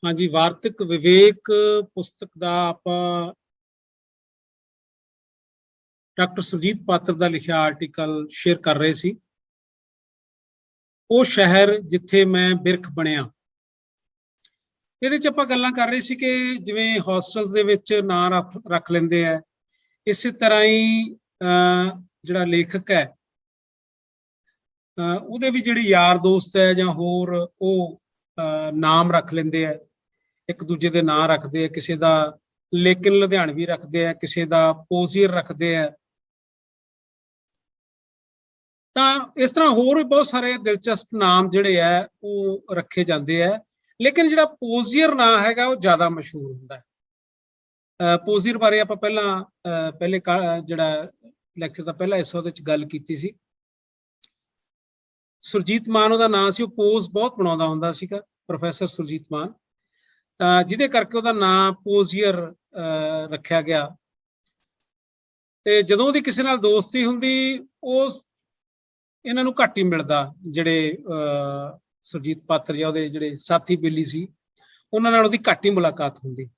हाँ जी, वार्तिक विवेक पुस्तक का ਆਪਾਂ डॉक्टर सुरजीत पात्र ਦਾ ਲਿਖਿਆ ਆਰਟੀਕਲ ਸ਼ੇਅਰ ਕਰ ਰਹੇ ਸੀ। ਉਹ ਸ਼ਹਿਰ ਜਿੱਥੇ ਮੈਂ ਬਿਰਖ ਬਣਿਆ। ਇਹਦੇ ਚ ਆਪਾਂ ਗੱਲਾਂ ਕਰ ਰਹੇ ਸੀ ਕਿ ਜਿਵੇਂ ਹੌਸਟਲਸ ਦੇ ਵਿੱਚ ਨਾਂ ਰੱਖ ਲੈਂਦੇ ਆ, ਇਸੇ ਤਰ੍ਹਾਂ ਹੀ ਜਿਹੜਾ ਲੇਖਕ ਹੈ ਉਹਦੇ ਵੀ ਜਿਹੜੇ ਯਾਰ ਦੋਸਤ ਹੈ ਜਾਂ ਹੋਰ ਉਹ ਨਾਮ ਰੱਖ ਲੈਂਦੇ ਆ, ਇੱਕ ਦੂਜੇ ਦੇ ਨਾਂ ਰੱਖਦੇ ਆ। ਕਿਸੇ ਦਾ ਲੇਕਿਨ ਲੁਧਿਆਣਵੀ ਰੱਖਦੇ ਆ, ਕਿਸੇ ਦਾ ਪੋਜ਼ੀਅਰ ਰੱਖਦੇ ਆ। ਤਾਂ ਇਸ ਤਰ੍ਹਾਂ ਹੋਰ ਵੀ ਬਹੁਤ ਸਾਰੇ ਦਿਲਚਸਪ ਨਾਮ ਜਿਹੜੇ ਆ ਉਹ ਰੱਖੇ ਜਾਂਦੇ ਆ, ਲੇਕਿਨ ਜਿਹੜਾ ਪੋਜ਼ੀਅਰ ਨਾਂ ਹੈਗਾ ਉਹ ਜ਼ਿਆਦਾ ਮਸ਼ਹੂਰ ਹੁੰਦਾ ਹੈ। ਪੋਜ਼ੀਅਰ ਬਾਰੇ ਆਪਾਂ ਪਹਿਲੇ ਜਿਹੜਾ ਲੈਕਚਰ ਦਾ ਪਹਿਲਾ ਹਿੱਸਾ ਉਹਦੇ ਚ ਗੱਲ ਕੀਤੀ ਸੀ। ਸੁਰਜੀਤ ਮਾਨ ਉਹਦਾ ਨਾਂ ਸੀ, ਉਹ ਪੋਜ਼ ਬਹੁਤ ਬਣਾਉਂਦਾ ਹੁੰਦਾ ਸੀਗਾ, ਪ੍ਰੋਫੈਸਰ ਸੁਰਜੀਤ ਮਾਨ, ਤਾਂ ਜਿਹਦੇ ਕਰਕੇ ਉਹਦਾ ਨਾਂ ਪੋਜ਼ੀਅਰ ਰੱਖਿਆ ਗਿਆ। ਤੇ ਜਦੋਂ ਉਹਦੀ ਕਿਸੇ ਨਾਲ ਦੋਸਤੀ ਹੁੰਦੀ, ਉਹ ਇਹਨਾਂ ਨੂੰ ਘੱਟ ਹੀ ਮਿਲਦਾ, ਜਿਹੜੇ ਸੁਰਜੀਤ ਪਾਤਰ ਜਾਂ ਉਹਦੇ ਜਿਹੜੇ ਸਾਥੀ ਬੇਲੀ ਸੀ ਉਹਨਾਂ ਨਾਲ ਉਹਦੀ ਘੱਟ ਹੀ ਮੁਲਾਕਾਤ ਹੁੰਦੀ।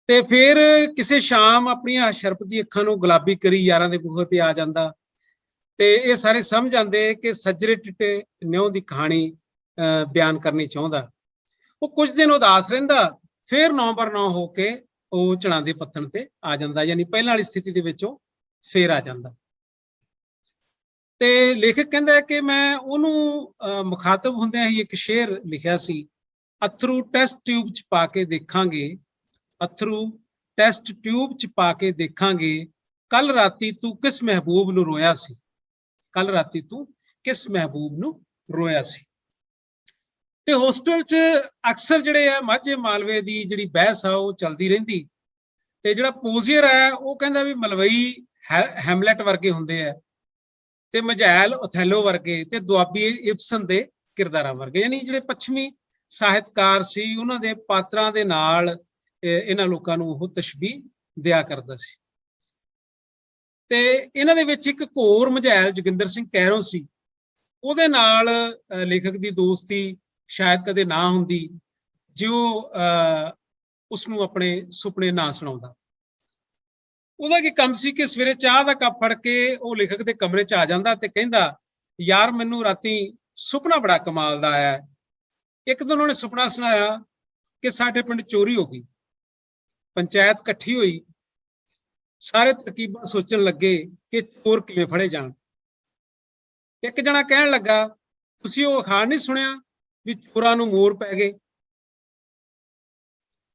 ਤੇ ਫਿਰ ਕਿਸੇ ਸ਼ਾਮ ਆਪਣੀਆਂ ਸ਼ਰਬਤੀ ਅੱਖਾਂ ਨੂੰ ਗੁਲਾਬੀ ਕਰੀ ਯਾਰਾਂ ਦੇ ਬੂਹੇ ਤੇ ਆ ਜਾਂਦਾ, ਤੇ ਇਹ ਸਾਰੇ ਸਮਝ ਜਾਂਦੇ ਕਿ ਸੱਜਰੇ ਟਿੱਟੇ ਨਿਉ ਦੀ ਕਹਾਣੀ ਬਿਆਨ ਕਰਨੀ ਚਾਹੁੰਦਾ। ਉਹ ਕੁਝ ਦਿਨ ਉਦਾਸ ਰਹਿੰਦਾ, ਫਿਰ 9/9 ਹੋ ਕੇ ਉਹ ਚੜਾਂ ਦੇ ਪੱਤਣ ਤੇ ਆ ਜਾਂਦਾ, ਯਾਨੀ ਪਹਿਲਾਂ ਵਾਲੀ ਸਥਿਤੀ ਦੇ ਵਿੱਚ ਉਹ ਫੇਰ ਆ ਜਾਂਦਾ। ਤੇ ਲੇਖਕ ਕਹਿੰਦਾ ਹੈ ਕਿ ਮੈਂ ਉਹਨੂੰ ਮੁਖਾਤਬ ਹੁੰਦਿਆਂ ਹੀ ਇੱਕ ਸ਼ੇਰ ਲਿਖਿਆ ਸੀ, ਅਥਰੂ ਟੈਸਟ ਟਿਊਬ ਚ ਪਾ ਕੇ ਦੇਖਾਂਗੇ, ਅਥਰੂ ਟੈਸਟ ਟਿਊਬ ਚ ਪਾ ਕੇ ਦੇਖਾਂਗੇ, ਕੱਲ ਰਾਤੀ ਤੂੰ ਕਿਸ ਮਹਿਬੂਬ ਨੂੰ ਰੋਇਆ ਸੀ, ਕੱਲ ਰਾਤੀ ਤੂੰ ਕਿਸ ਮਹਿਬੂਬ ਨੂੰ ਰੋਇਆ ਸੀ। ਤੇ ਹੋਸਟਲ ਚ ਅਕਸਰ ਜਿਹੜੇ ਆ ਮਾਝੇ ਮਾਲਵੇ ਦੀ ਜਿਹੜੀ ਬਹਿਸ ਆ ਉਹ ਚੱਲਦੀ ਰਹਿੰਦੀ। ਤੇ ਜਿਹੜਾ ਪੋਜ਼ੀਅਰ ਹੈ ਉਹ ਕਹਿੰਦਾ ਵੀ ਮਲਵਈ ਹੈਮਲੈਟ ਵਰਗੇ ਹੁੰਦੇ ਆ, ਤੇ ਮਝੈਲ ਓਥੈਲੋ ਵਰਗੇ, ਤੇ ਦੁਆਬੀ ਇਬਸਨ ਦੇ ਕਿਰਦਾਰਾਂ ਵਰਗੇ, ਯਾਨੀ ਜਿਹੜੇ ਪੱਛਮੀ ਸਾਹਿਤਕਾਰ ਸੀ ਉਹਨਾਂ ਦੇ ਪਾਤਰਾਂ ਦੇ ਨਾਲ ਇਹਨਾਂ ਲੋਕਾਂ ਨੂੰ ਉਹ ਤਸ਼ਬੀਹ ਦਿਆ ਕਰਦਾ ਸੀ। ਤੇ ਇਹਨਾਂ ਦੇ ਵਿੱਚ ਇੱਕ ਘੋਰ ਮਝੈਲ ਜੋਗਿੰਦਰ ਸਿੰਘ ਕੈਰੋਂ ਸੀ, ਉਹਦੇ ਨਾਲ ਲੇਖਕ ਦੀ ਦੋਸਤੀ ਸ਼ਾਇਦ ਕਦੇ ਨਾ ਹੁੰਦੀ ਜੇ ਉਹ ਉਸਨੂੰ ਆਪਣੇ ਸੁਪਨੇ ਨਾ ਸੁਣਾਉਂਦਾ। ਉਹਦਾ ਕੀ ਕੰਮ ਸੀ ਕਿ ਸਵੇਰੇ ਚਾਹ ਦਾ ਕੱਪ ਫੜ ਕੇ ਉਹ ਲੇਖਕ ਦੇ ਕਮਰੇ 'ਚ ਆ ਜਾਂਦਾ ਤੇ ਕਹਿੰਦਾ, ਯਾਰ ਮੈਨੂੰ ਰਾਤੀ ਸੁਪਨਾ ਬੜਾ ਕਮਾਲ ਦਾ ਆਇਆ। ਇੱਕ ਦਿਨ ਉਹਨੇ ਸੁਪਨਾ ਸੁਣਾਇਆ ਕਿ ਸਾਡੇ ਪਿੰਡ ਚੋਰੀ ਹੋ ਗਈ, ਪੰਚਾਇਤ ਇਕੱਠੀ ਹੋਈ, ਸਾਰੇ ਤਰਕੀਬਾਂ ਸੋਚਣ ਲੱਗੇ ਕਿ ਚੋਰ ਕਿਵੇਂ ਫੜੇ ਜਾਣ। ਇੱਕ ਜਣਾ ਕਹਿਣ ਲੱਗਾ, ਤੁਸੀਂ ਉਹ ਅਖਾਣ ਨਹੀਂ ਸੁਣਿਆ ਵੀ ਚੋਰਾਂ ਨੂੰ ਮੋਰ ਪੈ ਗਏ?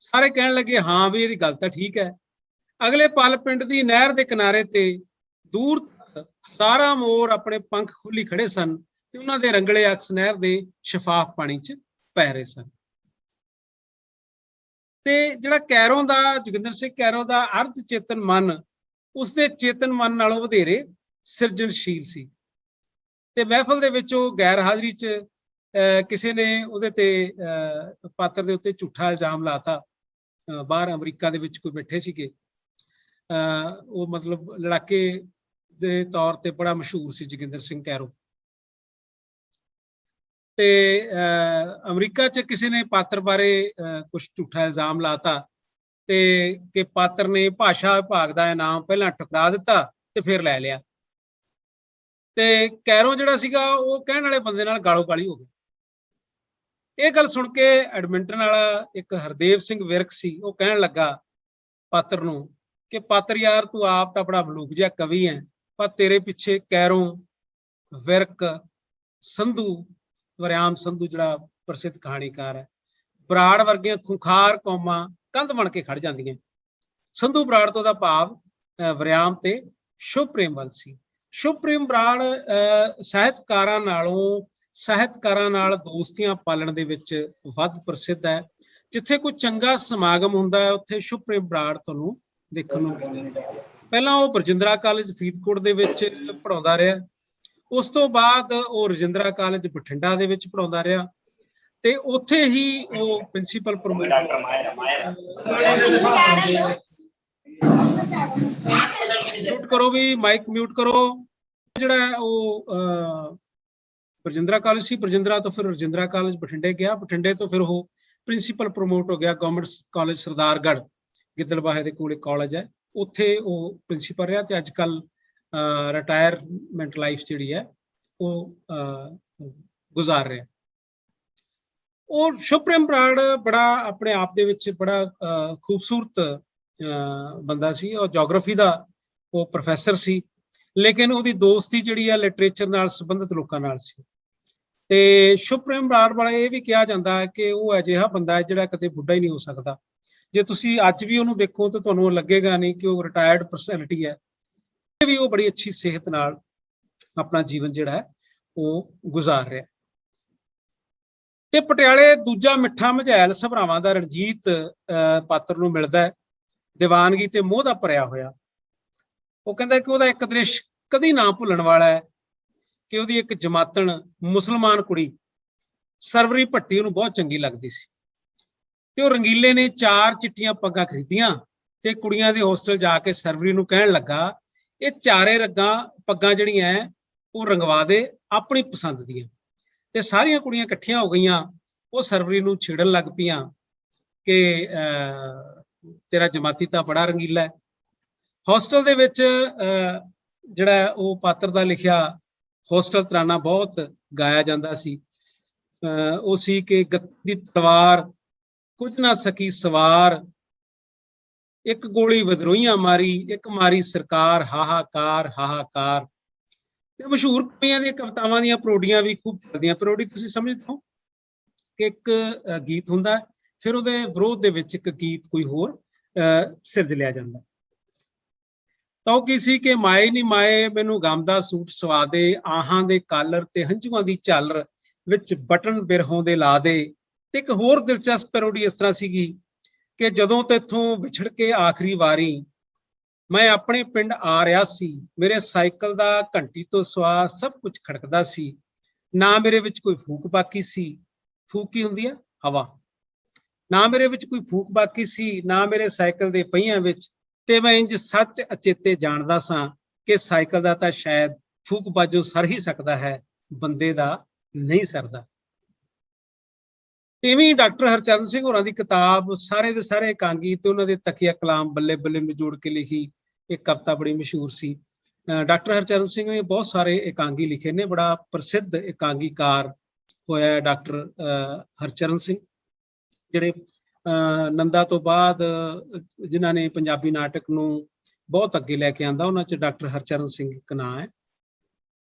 ਸਾਰੇ ਕਹਿਣ ਲੱਗੇ ਹਾਂ ਵੀ ਇਹਦੀ ਗੱਲ ਤਾਂ ਠੀਕ ਹੈ। ਅਗਲੇ ਪਲ ਪਿੰਡ ਦੀ ਨਹਿਰ ਦੇ ਕਿਨਾਰੇ ਤੇ ਦੂਰ ਹਜ਼ਾਰਾਂ ਮੋਰ ਆਪਣੇ ਪੰਖ ਖੁੱਲੀ ਖੜੇ ਸਨ ਤੇ ਉਹਨਾਂ ਦੇ ਰੰਗਲੇ ਅਕਸ ਨਹਿਰ ਦੇ ਸ਼ਫਾਫ ਪਾਣੀ 'ਚ ਪੈ ਰਹੇ ਸਨ। ਤੇ ਜਿਹੜਾ ਕੈਰੋਂ ਦਾ, ਜੋਗਿੰਦਰ ਸਿੰਘ ਕੈਰੋਂ ਦਾ ਅਰਧ ਚੇਤਨ ਮਨ ਉਸਦੇ ਚੇਤਨ ਮਨ ਨਾਲੋਂ ਵਧੇਰੇ ਸਿਰਜਣਸ਼ੀਲ ਸੀ। ਤੇ ਮਹਿਫਲ ਦੇ ਵਿੱਚ ਉਹ ਗੈਰ ਹਾਜ਼ਰੀ 'ਚ ਕਿਸੇ ਨੇ ਉਹਦੇ ਤੇ ਪਾਤਰ ਦੇ ਉੱਤੇ ਝੂਠਾ ਇਲਜ਼ਾਮ ਲਾਤਾ। ਬਾਹਰ ਅਮਰੀਕਾ ਦੇ ਵਿੱਚ ਕੋਈ ਬੈਠੇ ਸੀਗੇ, ਉਹ ਮਤਲਬ ਲੜਾਕੇ ਦੇ ਤੌਰ ਤੇ ਬੜਾ ਮਸ਼ਹੂਰ ਸੀ ਜੋਗਿੰਦਰ ਸਿੰਘ ਕੈਰੋਂ। ਤੇ ਅਮਰੀਕਾ 'ਚ ਕਿਸੇ ਨੇ ਪਾਤਰ ਬਾਰੇ ਕੁਛ ਝੂਠਾ ਇਲਜ਼ਾਮ ਲਾਤਾ ਤੇ ਕਿ ਪਾਤਰ ਨੇ ਭਾਸ਼ਾ ਵਿਭਾਗ ਦਾ ਇਨਾਮ ਪਹਿਲਾਂ ਠੁਕਰਾ ਦਿੱਤਾ ਤੇ ਫਿਰ ਲੈ ਲਿਆ। ਤੇ ਕੈਰੋਂ ਜਿਹੜਾ ਸੀਗਾ ਉਹ ਕਹਿਣ ਵਾਲੇ ਬੰਦੇ ਨਾਲ ਗਾਲੋ ਗਾਲੀ ਹੋ ਗਈ। ਇਹ ਗੱਲ ਸੁਣ ਕੇ ਐਡਮਿੰਟਨ ਵਾਲਾ ਇੱਕ ਹਰਦੇਵ ਸਿੰਘ ਵਿਰਕ ਸੀ, ਉਹ ਕਹਿਣ ਲੱਗਾ ਪਾਤਰ ਨੂੰ ਕਿ ਪਾਤਰ ਯਾਰ ਤੂੰ ਆਪ ਤਾਂ ਬੜਾ ਮਲੂਕ ਜਿਹਾ ਕਵੀ ਹੈ, ਪਰ ਤੇਰੇ ਪਿੱਛੇ ਕੈਰੋਂ, ਵਿਰਕ, ਸੰਧੂ, ਵਰਿਆਮ ਸੰਧੂ ਜਿਹੜਾ ਪ੍ਰਸਿੱਧ ਕਹਾਣੀਕਾਰ ਹੈ, ਬਰਾੜ ਵਰਗੀਆਂ ਖੁੰਖਾਰ ਕੌਮਾਂ ਕੰਧ ਬਣ ਕੇ ਖੜ ਜਾਂਦੀਆਂ। ਸੰਧੂ ਬਰਾੜ ਤੋਂ ਦਾ ਭਾਵ ਵਰਿਆਮ ਤੇ ਸ਼ੁਭਪ੍ਰੇਮ ਵੱਲ ਸੀ। ਸ਼ੁਭਪ੍ਰੇਮ ਬਰਾੜ ਸਾਹਿਤਕਾਰਾਂ ਨਾਲ ਦੋਸਤੀਆਂ ਪਾਲਣ ਦੇ ਵਿੱਚ ਵੱਧ ਪ੍ਰਸਿੱਧ ਹੈ। ਜਿੱਥੇ ਕੋਈ ਚੰਗਾ ਸਮਾਗਮ ਹੁੰਦਾ ਹੈ ਉੱਥੇ ਸ਼ੁਭਪ੍ਰੇਮ ਬਰਾੜ ਤੁਹਾਨੂੰ ਦੇਖਣ ਨੂੰ ਮਿਲਦਾ। ਪਹਿਲਾਂ ਉਹ ਬਰਜਿੰਦਰਾ ਕਾਲਜ ਫਰੀਦਕੋਟ ਦੇ ਵਿੱਚ ਪੜ੍ਹਾਉਂਦਾ ਰਿਹਾ, ਉਸ ਤੋਂ ਬਾਅਦ ਉਹ ਰਜਿੰਦਰਾ ਕਾਲਜ ਬਠਿੰਡਾ ਦੇ ਵਿੱਚ ਪੜ੍ਹਾਉਂਦਾ ਰਿਹਾ ਤੇ ਉੱਥੇ ਹੀ ਉਹ ਪ੍ਰਿੰਸੀਪਲ ਪ੍ਰਮੋਟ ਮਿਊਟ ਕਰੋ ਵੀ, ਮਾਈਕ ਮਿਊਟ ਕਰੋ। ਜਿਹੜਾ ਉਹ ਬਰਜਿੰਦਰਾ ਕਾਲਜ ਸੀ, ਬਰਜਿੰਦਰਾ ਤੋਂ ਫਿਰ ਰਜਿੰਦਰਾ ਕਾਲਜ ਬਠਿੰਡੇ ਗਿਆ, ਬਠਿੰਡੇ ਤੋਂ ਫਿਰ ਉਹ ਪ੍ਰਿੰਸੀਪਲ ਪ੍ਰਮੋਟ ਹੋ ਗਿਆ ਗਵਰਨਮੈਂਟ ਕਾਲਜ ਸਰਦਾਰਗੜ੍ਹ ਗਿੱਦੜਬਾਹੇ ਦੇ ਕੋਲੇ ਕਾਲਜ ਹੈ, ਉੱਥੇ ਉਹ ਪ੍ਰਿੰਸੀਪਲ ਰਿਹਾ ਤੇ ਅੱਜ ਕੱਲ ਰਿਟਾਇਰਮੈਂਟ ਲਾਈਫ ਜਿਹੜੀ ਹੈ ਉਹ ਗੁਜ਼ਾਰ ਰਿਹਾ। ਉਹ ਸ਼ੁਭਪ੍ਰੇਮ ਬਰਾੜ ਬੜਾ ਆਪਣੇ ਆਪ ਦੇ ਵਿੱਚ ਬੜਾ ਖੂਬਸੂਰਤ ਬੰਦਾ ਸੀ। ਉਹ ਜੀਓਗ੍ਰਾਫੀ ਦਾ ਉਹ ਪ੍ਰੋਫੈਸਰ ਸੀ, ਲੇਕਿਨ ਉਹਦੀ ਦੋਸਤੀ ਜਿਹੜੀ ਹੈ ਲਿਟਰੇਚਰ ਨਾਲ ਸੰਬੰਧਿਤ ਲੋਕਾਂ ਨਾਲ ਸੀ। ਤੇ ਸ਼ੁਭਪ੍ਰੇਮ ਬਰਾੜ ਵਾਲੇ ਇਹ ਵੀ ਕਿਹਾ ਜਾਂਦਾ ਹੈ ਕਿ ਉਹ ਅਜਿਹਾ ਬੰਦਾ ਹੈ ਜਿਹੜਾ ਕਦੇ ਬੁੱਢਾ ਹੀ ਨਹੀਂ ਹੋ ਸਕਦਾ। ਜੇ ਤੁਸੀਂ ਅੱਜ ਵੀ ਉਹਨੂੰ ਦੇਖੋ ਤਾਂ ਤੁਹਾਨੂੰ ਲੱਗੇਗਾ ਨਹੀਂ ਕਿ ਉਹ ਰਿਟਾਇਰਡ ਪਰਸਨੈਲਿਟੀ ਹੈ, ਵੀ ਉਹ ਬੜੀ ਅੱਛੀ ਸਿਹਤ ਨਾਲ ਆਪਣਾ ਜੀਵਨ ਜਿਹੜਾ ਹੈ ਉਹ ਗੁਜ਼ਾਰ ਰਿਹਾ। ਤੇ ਪਟਿਆਲੇ ਦੂਜਾ ਮਿੱਠਾ ਮਝੈਲ ਸਭਰਾਵਾਂ ਦਾ ਰਣਜੀਤ ਪਾਤਰ ਨੂੰ ਮਿਲਦਾ ਹੈ, ਦੀਵਾਨਗੀ ਤੇ ਮੋਹ ਦਾ ਭਰਿਆ ਹੋਇਆ। ਉਹ ਕਹਿੰਦਾ ਕਿ ਉਹਦਾ ਇੱਕ ਦ੍ਰਿਸ਼ ਕਦੀ ਨਾ ਭੁੱਲਣ ਵਾਲਾ ਹੈ ਕਿ ਉਹਦੀ ਇੱਕ ਜਮਾਤਣ ਮੁਸਲਮਾਨ ਕੁੜੀ ਸਰਵਰੀ ਭੱਟੀ ਉਹਨੂੰ ਬਹੁਤ ਚੰਗੀ ਲੱਗਦੀ ਸੀ ਤੇ ਉਹ ਰੰਗੀਲੇ ਨੇ 4 ਚਿੱਟੀਆਂ ਪੱਗਾਂ ਖਰੀਦੀਆਂ ਤੇ ਕੁੜੀਆਂ ਦੇ ਹੋਸਟਲ ਜਾ ਕੇ ਸਰਵਰੀ ਨੂੰ ਕਹਿਣ ਲੱਗਾ, ਇਹ 4 ਪੱਗਾਂ ਜਿਹੜੀਆਂ ਉਹ ਰੰਗਵਾ ਦੇ ਆਪਣੀ ਪਸੰਦ ਦੀਆਂ। ਤੇ ਸਾਰੀਆਂ ਕੁੜੀਆਂ ਇਕੱਠੀਆਂ ਹੋ ਗਈਆਂ, ਉਹ ਸਰਵਰੀ ਨੂੰ ਛੇੜਨ ਲੱਗ ਪਈਆਂ ਕਿ ਤੇਰਾ ਜਮਾਤੀ ਤਾਂ ਬੜਾ ਰੰਗੀਲਾ ਹੈ। ਹੋਸਟਲ ਦੇ ਵਿੱਚ ਜਿਹੜਾ ਉਹ ਪਾਤਰ ਦਾ ਲਿਖਿਆ ਹੋਸਟਲ ਤਰਾਨਾ ਬਹੁਤ ਗਾਇਆ ਜਾਂਦਾ ਸੀ। ਉਹ ਸੀ ਕਿ ਗੱਦੀ ਤਲਵਾਰ ਕੁਝ ਨਾ ਸਕੀ ਸਵਾਰ, ਇੱਕ ਗੋਲੀ ਵਿਦਰੋਹੀਆਂ ਮਾਰੀ, ਇੱਕ ਮਾਰੀ ਸਰਕਾਰ, ਹਾਹਾਕਾਰ ਹਾਹਾਕਾਰ। ਤੇ ਮਸ਼ਹੂਰ ਕਵੀਆਂ ਦੀਆਂ ਕਵਿਤਾਵਾਂ ਦੀਆਂ ਪਰੋਡੀਆਂ ਵੀ ਖੂਬ ਚੱਲਦੀਆਂ। ਪਰੋਡੀ ਤੁਸੀਂ ਸਮਝਦੇ ਹੋ ਕਿ ਇੱਕ ਗੀਤ ਹੁੰਦਾ, ਫਿਰ ਉਹਦੇ ਵਿਰੋਧ ਦੇ ਵਿੱਚ ਇੱਕ ਗੀਤ ਕੋਈ ਹੋਰ ਸਿਰਜ ਲਿਆ ਜਾਂਦਾ। ਤਾਂ ਉਹ ਕੀ ਸੀ ਕਿ ਮਾਏ ਨੀ ਮਾਏ ਮੈਨੂੰ ਗਮ ਦਾ ਸੂਟ ਸਵਾ ਦੇ, ਆਹਾਂ ਦੇ ਕਾਲਰ ਤੇ ਹੰਝੂਆਂ ਦੀ ਝਾਲਰ ਵਿੱਚ ਬਟਨ ਬਿਰਹੋਂ ਦੇ ਲਾ ਦੇ। ਤੇ ਇੱਕ ਹੋਰ ਦਿਲਚਸਪ ਪੈਰੋਡੀ ਇਸ ਤਰ੍ਹਾਂ ਸੀਗੀ ਕਿ ਜਦੋਂ ਤੇਥੋਂ ਵਿਛੜ ਕੇ ਆਖਰੀ ਵਾਰੀ ਮੈਂ ਆਪਣੇ ਪਿੰਡ ਆ ਰਿਹਾ ਸੀ, ਮੇਰੇ ਸਾਈਕਲ ਦਾ ਘੰਟੀ ਤੋਂ ਸਵਾ ਸਭ ਕੁਝ ਖੜਕਦਾ ਸੀ, ਨਾ ਮੇਰੇ ਵਿੱਚ ਕੋਈ ਫੂਕ ਬਾਕੀ ਸੀ। ਫੂਕ ਕੀ ਹੁੰਦੀ ਹੈ? ਹਵਾ। ਨਾ ਮੇਰੇ ਵਿੱਚ ਕੋਈ ਫੂਕ ਬਾਕੀ ਸੀ, ਨਾ ਮੇਰੇ ਸਾਈਕਲ ਦੇ ਪਹੀਆਂ ਵਿੱਚ। ਤੇ ਮੈਂ ਇੰਜ ਸੱਚ ਅਚੇਤੇ ਜਾਣਦਾ ਸਾਂ ਕਿ ਸਾਈਕਲ ਦਾ ਤਾਂ ਸ਼ਾਇਦ ਫੂਕ ਬਾਜੋਂ ਸਰ ਹੀ ਸਕਦਾ ਹੈ, ਬੰਦੇ ਦਾ ਨਹੀਂ ਸਰਦਾ। ਇਵੇਂ ਡਾਕਟਰ ਹਰਚਰਨ ਸਿੰਘ ਹੋਰਾਂ ਦੀ ਕਿਤਾਬ ਸਾਰੇ ਦੇ ਸਾਰੇ ਇਕਾਂਗੀ ਤੇ ਉਹਨਾਂ ਦੇ ਤਕੀਆ ਕਲਾਮ ਬੱਲੇ ਬੱਲੇ ਨੂੰ ਜੋੜ ਕੇ ਲਿਖੀ ਇੱਕ ਕਵਿਤਾ ਬੜੀ ਮਸ਼ਹੂਰ ਸੀ। ਡਾਕਟਰ ਹਰਚਰਨ ਸਿੰਘ ਨੇ ਬਹੁਤ ਸਾਰੇ ਇਕਾਂਗੀ ਲਿਖੇ ਨੇ, ਬੜਾ ਪ੍ਰਸਿੱਧ ਇਕਾਂਗੀਕਾਰ ਹੋਇਆ ਡਾਕਟਰ ਹਰਚਰਨ ਸਿੰਘ, ਜਿਹੜੇ ਨੰਦਾ ਤੋਂ ਬਾਅਦ ਜਿਨ੍ਹਾਂ ਨੇ ਪੰਜਾਬੀ ਨਾਟਕ ਨੂੰ ਬਹੁਤ ਅੱਗੇ ਲੈ ਕੇ ਆਂਦਾ, ਉਹਨਾਂ 'ਚ ਡਾਕਟਰ ਹਰਚਰਨ ਸਿੰਘ ਇੱਕ ਨਾਂ ਹੈ।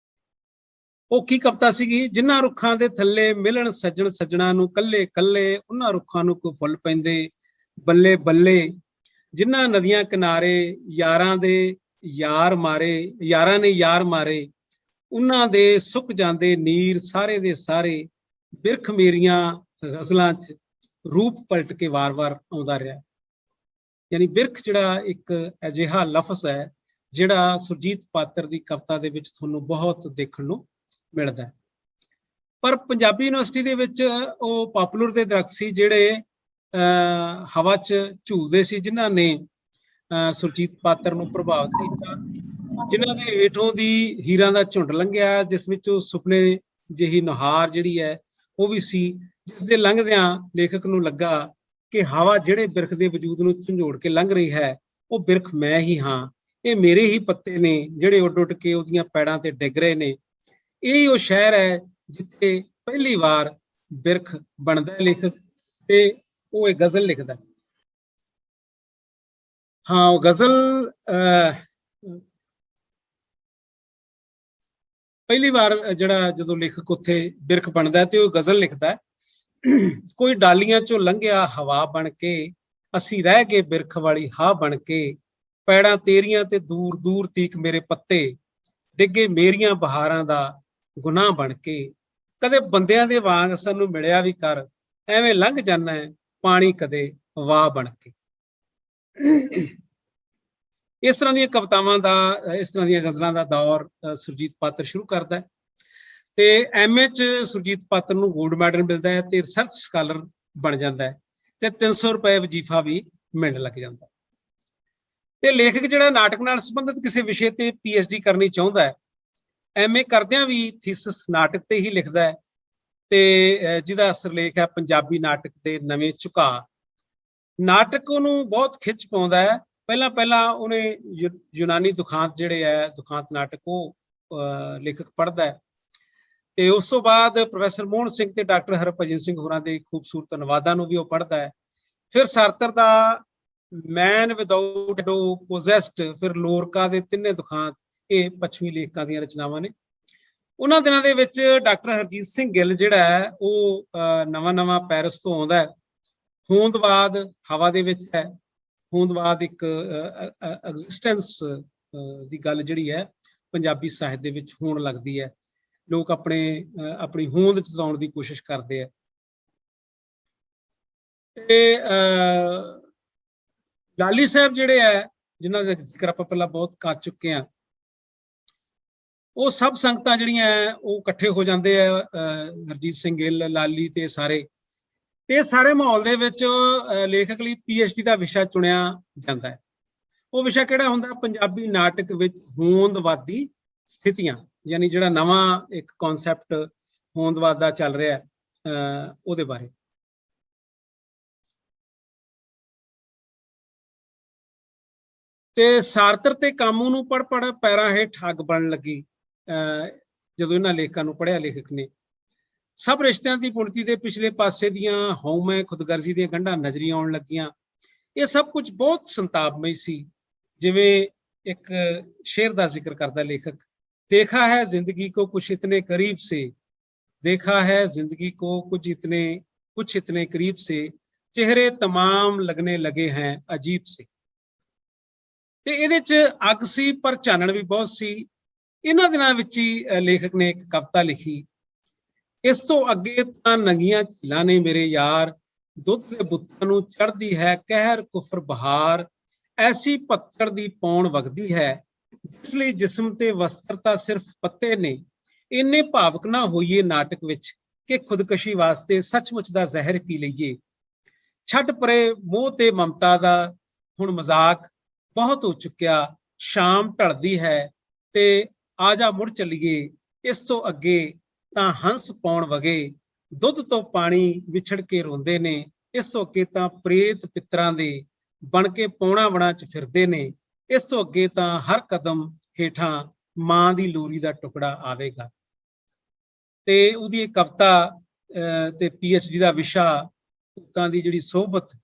ਉਹ ਕੀ ਕਵਿਤਾ ਸੀਗੀ? ਜਿਨ੍ਹਾਂ ਰੁੱਖਾਂ ਦੇ ਥੱਲੇ ਮਿਲਣ ਸੱਜਣ ਸੱਜਣਾ ਨੂੰ ਕੱਲੇ ਕੱਲੇ, ਉਹਨਾਂ ਰੁੱਖਾਂ ਨੂੰ ਕੋਈ ਫੁੱਲ ਪੈਂਦੇ ਬੱਲੇ ਬੱਲੇ। ਜਿਨ੍ਹਾਂ ਨਦੀਆਂ ਕਿਨਾਰੇ ਯਾਰਾਂ ਦੇ ਯਾਰ ਮਾਰੇ, ਯਾਰਾਂ ਨੇ ਯਾਰ ਮਾਰੇ, ਉਹਨਾਂ ਦੇ ਸੁੱਕ ਜਾਂਦੇ ਨੀਰ ਸਾਰੇ ਦੇ ਸਾਰੇ। ਬਿਰਖ ਮੇਰੀਆਂ ਗਜ਼ਲਾਂ 'ਚ ਰੂਪ ਪਲਟ ਕੇ ਵਾਰ-ਵਾਰ ਆਉਂਦਾ ਰਿਹਾ। ਯਾਨੀ ਬਿਰਖ ਜਿਹੜਾ ਇੱਕ ਅਜਿਹਾ ਲਫ਼ਜ਼ ਹੈ ਜਿਹੜਾ ਸੁਰਜੀਤ ਪਾਤਰ ਦੀ ਕਵਿਤਾ ਦੇ ਵਿੱਚ ਤੁਹਾਨੂੰ ਬਹੁਤ ਦੇਖਣ ਨੂੰ ਮਿਲਦਾ ਹੈ। ਪਰ ਪੰਜਾਬੀ ਯੂਨੀਵਰਸਿਟੀ ਦੇ ਵਿੱਚ ਉਹ ਪਾਪੂਲਰ ਦੇ ਦਰਖਤ ਸੀ ਜਿਹੜੇ ਹਵਾ 'ਚ ਝੂਲਦੇ ਸੀ, ਜਿਨ੍ਹਾਂ ਨੇ ਸੁਰਜੀਤ ਪਾਤਰ ਨੂੰ ਪ੍ਰਭਾਵਿਤ ਕੀਤਾ, ਜਿਨ੍ਹਾਂ ਦੇ ਹੇਠੋਂ ਦੀ ਹੀਰਾਂ ਦਾ ਝੁੰਡ ਲੰਘਿਆ, ਜਿਸ ਵਿੱਚ ਉਹ ਸੁਪਨੇ ਜਿਹੀ ਨੁਹਾਰ ਜਿਹੜੀ ਹੈ ਉਹ ਵੀ ਸੀ, ਜਿਸ ਦੇ ਲੰਘਦਿਆਂ ਲੇਖਕ ਨੂੰ ਲੱਗਾ ਕਿ ਹਵਾ ਜਿਹੜੇ ਬਿਰਖ ਦੇ ਵਜੂਦ ਨੂੰ ਝੰਜੋੜ ਕੇ ਲੰਘ ਰਹੀ ਹੈ ਉਹ ਬਿਰਖ ਮੈਂ ਹੀ ਹਾਂ, ਇਹ ਮੇਰੇ ਹੀ ਪੱਤੇ ਨੇ ਜਿਹੜੇ ਉੱਡ ਉੱਡ ਕੇ ਉਹਦੀਆਂ ਪੈੜਾਂ ਤੇ ਡਿੱਗ ਰਹੇ ਨੇ। ਇਹ ਉਹ ਸ਼ਹਿਰ ਹੈ ਜਿੱਥੇ ਪਹਿਲੀ ਵਾਰ ਬਿਰਖ ਬਣਦਾ ਲੇਖਕ, ਤੇ ਉਹ ਇਹ ਗਜ਼ਲ ਲਿਖਦਾ। ਹਾਂ, ਉਹ ਗਜ਼ਲ ਪਹਿਲੀ ਵਾਰ ਜਿਹੜਾ ਜਦੋਂ ਲੇਖਕ ਉੱਥੇ ਬਿਰਖ ਬਣਦਾ ਤੇ ਉਹ ਗਜ਼ਲ ਲਿਖਦਾ, ਕੋਈ ਡਾਲੀਆਂ ਚੋਂ ਲੰਘਿਆ ਹਵਾ ਬਣ ਕੇ, ਅਸੀਂ ਰਹਿ ਗਏ ਬਿਰਖ ਵਾਲੀ ਹਾਂ ਬਣ ਕੇ, ਪੈੜਾਂ ਤੇਰੀਆਂ ਤੇ ਦੂਰ ਦੂਰ ਤੀਕ ਮੇਰੇ ਪੱਤੇ, ਡਿੱਗੇ ਮੇਰੀਆਂ ਬਹਾਰਾਂ ਦਾ ਗੁਨਾਹ ਬਣ ਕੇ। ਕਦੇ ਬੰਦਿਆਂ ਦੇ ਵਾਂਗ ਸਾਨੂੰ ਮਿਲਿਆ ਵੀ ਕਰ, ਐਵੇਂ ਲੰਘ ਜਾਣਾ ਹੈ ਪਾਣੀ ਕਦੇ ਵਾਹ ਬਣ ਕੇ। ਇਸ ਤਰ੍ਹਾਂ ਦੀਆਂ ਕਵਿਤਾਵਾਂ ਦਾ, ਇਸ ਤਰ੍ਹਾਂ ਦੀਆਂ ਗਜ਼ਲਾਂ ਦਾ ਦੌਰ ਸੁਰਜੀਤ ਪਾਤਰ ਸ਼ੁਰੂ ਕਰਦਾ ਹੈ ਤੇ MA 'ਚ ਸੁਰਜੀਤ ਪਾਤਰ ਨੂੰ ਗੋਲਡ ਮੈਡਲ ਮਿਲਦਾ ਹੈ ਤੇ ਰਿਸਰਚ ਸਕਾਲਰ ਬਣ ਜਾਂਦਾ ਹੈ ਤੇ 300 ਰੁਪਏ ਵਜੀਫਾ ਵੀ ਮਿਲਣ ਲੱਗ ਜਾਂਦਾ। ਤੇ ਲੇਖਕ ਜਿਹੜਾ ਨਾਟਕ ਨਾਲ ਸੰਬੰਧਿਤ ਕਿਸੇ ਵਿਸ਼ੇ ਤੇ PhD ਕਰਨੀ ਚਾਹੁੰਦਾ ਹੈ, MA ਕਰਦਿਆਂ ਵੀ ਥੀਸਿਸ ਨਾਟਕ ਤੇ ਹੀ ਲਿਖਦਾ ਹੈ ਤੇ ਜਿਹਦਾ ਸਿਰਲੇਖ ਹੈ ਪੰਜਾਬੀ ਨਾਟਕ ਦੇ ਨਵੇਂ ਝੁਕਾਅ। ਨਾਟਕ ਉਹਨੂੰ ਬਹੁਤ ਖਿੱਚ ਪਾਉਂਦਾ ਹੈ। ਪਹਿਲਾਂ ਉਹਨੇ ਯੂਨਾਨੀ ਦੁਖਾਂਤ ਜਿਹੜੇ ਹੈ, ਦੁਖਾਂਤ ਨਾਟਕ, ਉਹ ਲੇਖਕ ਪੜ੍ਹਦਾ ਹੈ। ਤੇ ਉਸ ਤੋਂ ਬਾਅਦ ਪ੍ਰੋਫੈਸਰ ਮੋਹਨ ਸਿੰਘ ਤੇ ਡਾਕਟਰ ਹਰਭਜਨ ਸਿੰਘ ਹੋਰਾਂ ਦੇ ਖੂਬਸੂਰਤ ਅਨੁਵਾਦਾਂ ਨੂੰ ਵੀ ਉਹ ਪੜ੍ਹਦਾ ਹੈ। ਫਿਰ ਸਾਰਤਰ ਦਾ ਮੈਨ ਵਿਦਆਊਟ ਪੋਜ਼ੈਸਡ, ਫਿਰ ਲੋਰਕਾ ਦੇ ਤਿੰਨੇ ਦੁਖਾਂਤ, ਇਹ ਪੱਛਮੀ ਲੇਖਕਾਂ ਦੀਆਂ ਰਚਨਾਵਾਂ ਨੇ। ਉਹਨਾਂ ਦਿਨਾਂ ਦੇ ਵਿੱਚ ਡਾਕਟਰ ਹਰਜੀਤ ਸਿੰਘ ਗਿੱਲ ਜਿਹੜਾ ਹੈ ਉਹ ਨਵਾਂ ਪੈਰਿਸ ਤੋਂ ਆਉਂਦਾ ਹੈ। ਹੋਂਦਵਾਦ ਹਵਾ ਦੇ ਵਿੱਚ ਹੈ। ਹੋਂਦਵਾਦ ਇੱਕ ਐਗਜ਼ਿਸਟੈਂਸ ਦੀ ਗੱਲ ਜਿਹੜੀ ਹੈ ਪੰਜਾਬੀ ਸਾਹਿਤ ਦੇ ਵਿੱਚ ਹੋਣ ਲੱਗਦੀ ਹੈ। ਲੋਕ ਆਪਣੀ ਹੋਂਦ ਜਤਾਉਣ ਦੀ ਕੋਸ਼ਿਸ਼ ਕਰਦੇ ਆ। ਤੇ ਲਾਲੀ ਸਾਹਿਬ ਜਿਹੜੇ ਹੈ, ਜਿਨ੍ਹਾਂ ਦਾ ਜ਼ਿਕਰ ਆਪਾਂ ਪਹਿਲਾਂ ਬਹੁਤ ਕਰ ਚੁੱਕੇ ਹਾਂ, ਉਹ ਸਭ ਸੰਗਤਾਂ ਜਿਹੜੀਆਂ ਉਹ ਇਕੱਠੇ ਹੋ ਜਾਂਦੇ ਆ, ਹਰਜੀਤ ਸਿੰਘ ਗਿੱਲ, ਲਾਲੀ ਤੇ ਸਾਰੇ। ਤੇ ਸਾਰੇ ਮਾਹੌਲ ਦੇ ਵਿੱਚ ਲੇਖਕ ਲਈ PhD ਦਾ ਵਿਸ਼ਾ ਚੁਣਿਆ ਜਾਂਦਾ ਹੈ। ਉਹ ਵਿਸ਼ਾ ਕਿਹੜਾ ਹੁੰਦਾ? ਪੰਜਾਬੀ ਨਾਟਕ ਵਿੱਚ ਹੋਂਦਵਾਦੀ ਸਥਿਤੀਆਂ, ਯਾਨੀ ਜਿਹੜਾ ਨਵਾਂ ਇੱਕ ਕਨਸੈਪਟ ਹੋਂਦਵਾਦ ਦਾ ਚੱਲ ਰਿਹਾ ਉਹਦੇ ਬਾਰੇ। ਤੇ ਸਾਰਤਰ ਤੇ ਕਾਮੂ ਨੂੰ ਪੜ੍ਹ ਪੈਰਾਂ ਹੇਠ ਠੱਗ ਬਣਨ ਲੱਗੀ ਜਦੋਂ ਇਹਨਾਂ ਲੇਖਕਾਂ ਨੂੰ ਪੜ੍ਹਿਆ ਲੇਖਕ ਨੇ। ਸਭ ਰਿਸ਼ਤਿਆਂ ਦੀ ਪੁਣਤੀ ਦੇ ਪਿਛਲੇ ਪਾਸੇ ਦੀਆਂ ਹਉਮੈ ਖੁਦਗਰਜ਼ੀ ਦੀਆਂ ਗੰਢਾਂ ਨਜ਼ਰੀ ਆਉਣ ਲੱਗੀਆਂ। ਇਹ ਸਭ ਕੁਝ ਬਹੁਤ ਸੰਤਾਪਮਈ ਸੀ। ਜਿਵੇਂ ਇੱਕ ਸ਼ੇਰ ਦਾ ਜ਼ਿਕਰ ਕਰਦਾ ਲੇਖਕ, ਦੇਖਾ ਹੈ ਜ਼ਿੰਦਗੀ को कुछ इतने करीब से, देखा है जिंदगी को कुछ इतने करीब से, चेहरे तमाम लगने लगे हैं अजीब से। ਤੇ ਇਹਦੇ ਚ ਅੱਗ ਸੀ ਪਰ ਚਾਨਣ ਵੀ ਬਹੁਤ ਸੀ। ਇਹਨਾਂ ਦਿਨਾਂ ਵਿੱਚ ਹੀ ਲੇਖਕ ਨੇ ਇੱਕ ਕਵਿਤਾ ਲਿਖੀ, ਇਸ ਤੋਂ ਅੱਗੇ ਤਾਂ ਨੰਗੀਆਂ ਝੀਲਾਂ ਨੇ ਮੇਰੇ ਯਾਰ, ਦੁੱਧ ਦੇ ਬੁੱਤਾਂ ਨੂੰ ਚੜ੍ਹਦੀ ਹੈ ਕਹਿਰ ਕੁਫਰ ਬਹਾਰ, ਐਸੀ ਪੱਤਝੜ ਦੀ ਪੌਣ ਵਗਦੀ ਹੈ, ਜਿਸ ਲਈ ਜਿਸਮ ਤੇ ਵਸਤਰ ਤਾਂ ਸਿਰਫ ਪੱਤੇ ਨੇ। ਇੰਨੇ ਭਾਵਕ ਨਾ ਹੋਈਏ ਨਾਟਕ ਵਿੱਚ ਕਿ ਖੁਦਕਸ਼ੀ ਵਾਸਤੇ ਸੱਚਮੁੱਚ ਦਾ ਜ਼ਹਿਰ ਪੀ ਲਈਏ। ਛੱਡ ਪਰੇ ਮੋਹ ਤੇ ਮਮਤਾ ਦਾ ਹੁਣ ਮਜ਼ਾਕ, ਬਹੁਤ ਹੋ ਚੁੱਕਿਆ ਸ਼ਾਮ ਢਲਦੀ ਹੈ ਤੇ ਆ ਜਾ ਮੁੜ ਚੱਲੀਏ। ਇਸ ਤੋਂ ਅੱਗੇ ਤਾਂ ਹੰਸ ਪਾਉਣ ਵਗੇ, ਦੁੱਧ ਤੋਂ ਪਾਣੀ ਵਿਛੜ ਕੇ ਰੋਂਦੇ ਨੇ। ਇਸ ਤੋਂ ਅੱਗੇ ਤਾਂ ਪ੍ਰੇਤ ਪਿੱਤਰਾਂ ਦੇ ਬਣ ਕੇ ਪੌਣਾ ਵਣਾ ਚ ਫਿਰਦੇ ਨੇ। ਇਸ ਤੋਂ ਅੱਗੇ ਤਾਂ ਹਰ ਕਦਮ ਹੇਠਾਂ ਮਾਂ ਦੀ ਲੋਰੀ ਦਾ ਟੁਕੜਾ ਆਵੇਗਾ। ਤੇ ਉਹਦੀ ਕਵਿਤਾ ਤੇ PhD ਦਾ ਵਿਸ਼ਾ, ਪੁੱਤਾਂ ਦੀ ਜਿਹੜੀ ਸੋਹਬਤ,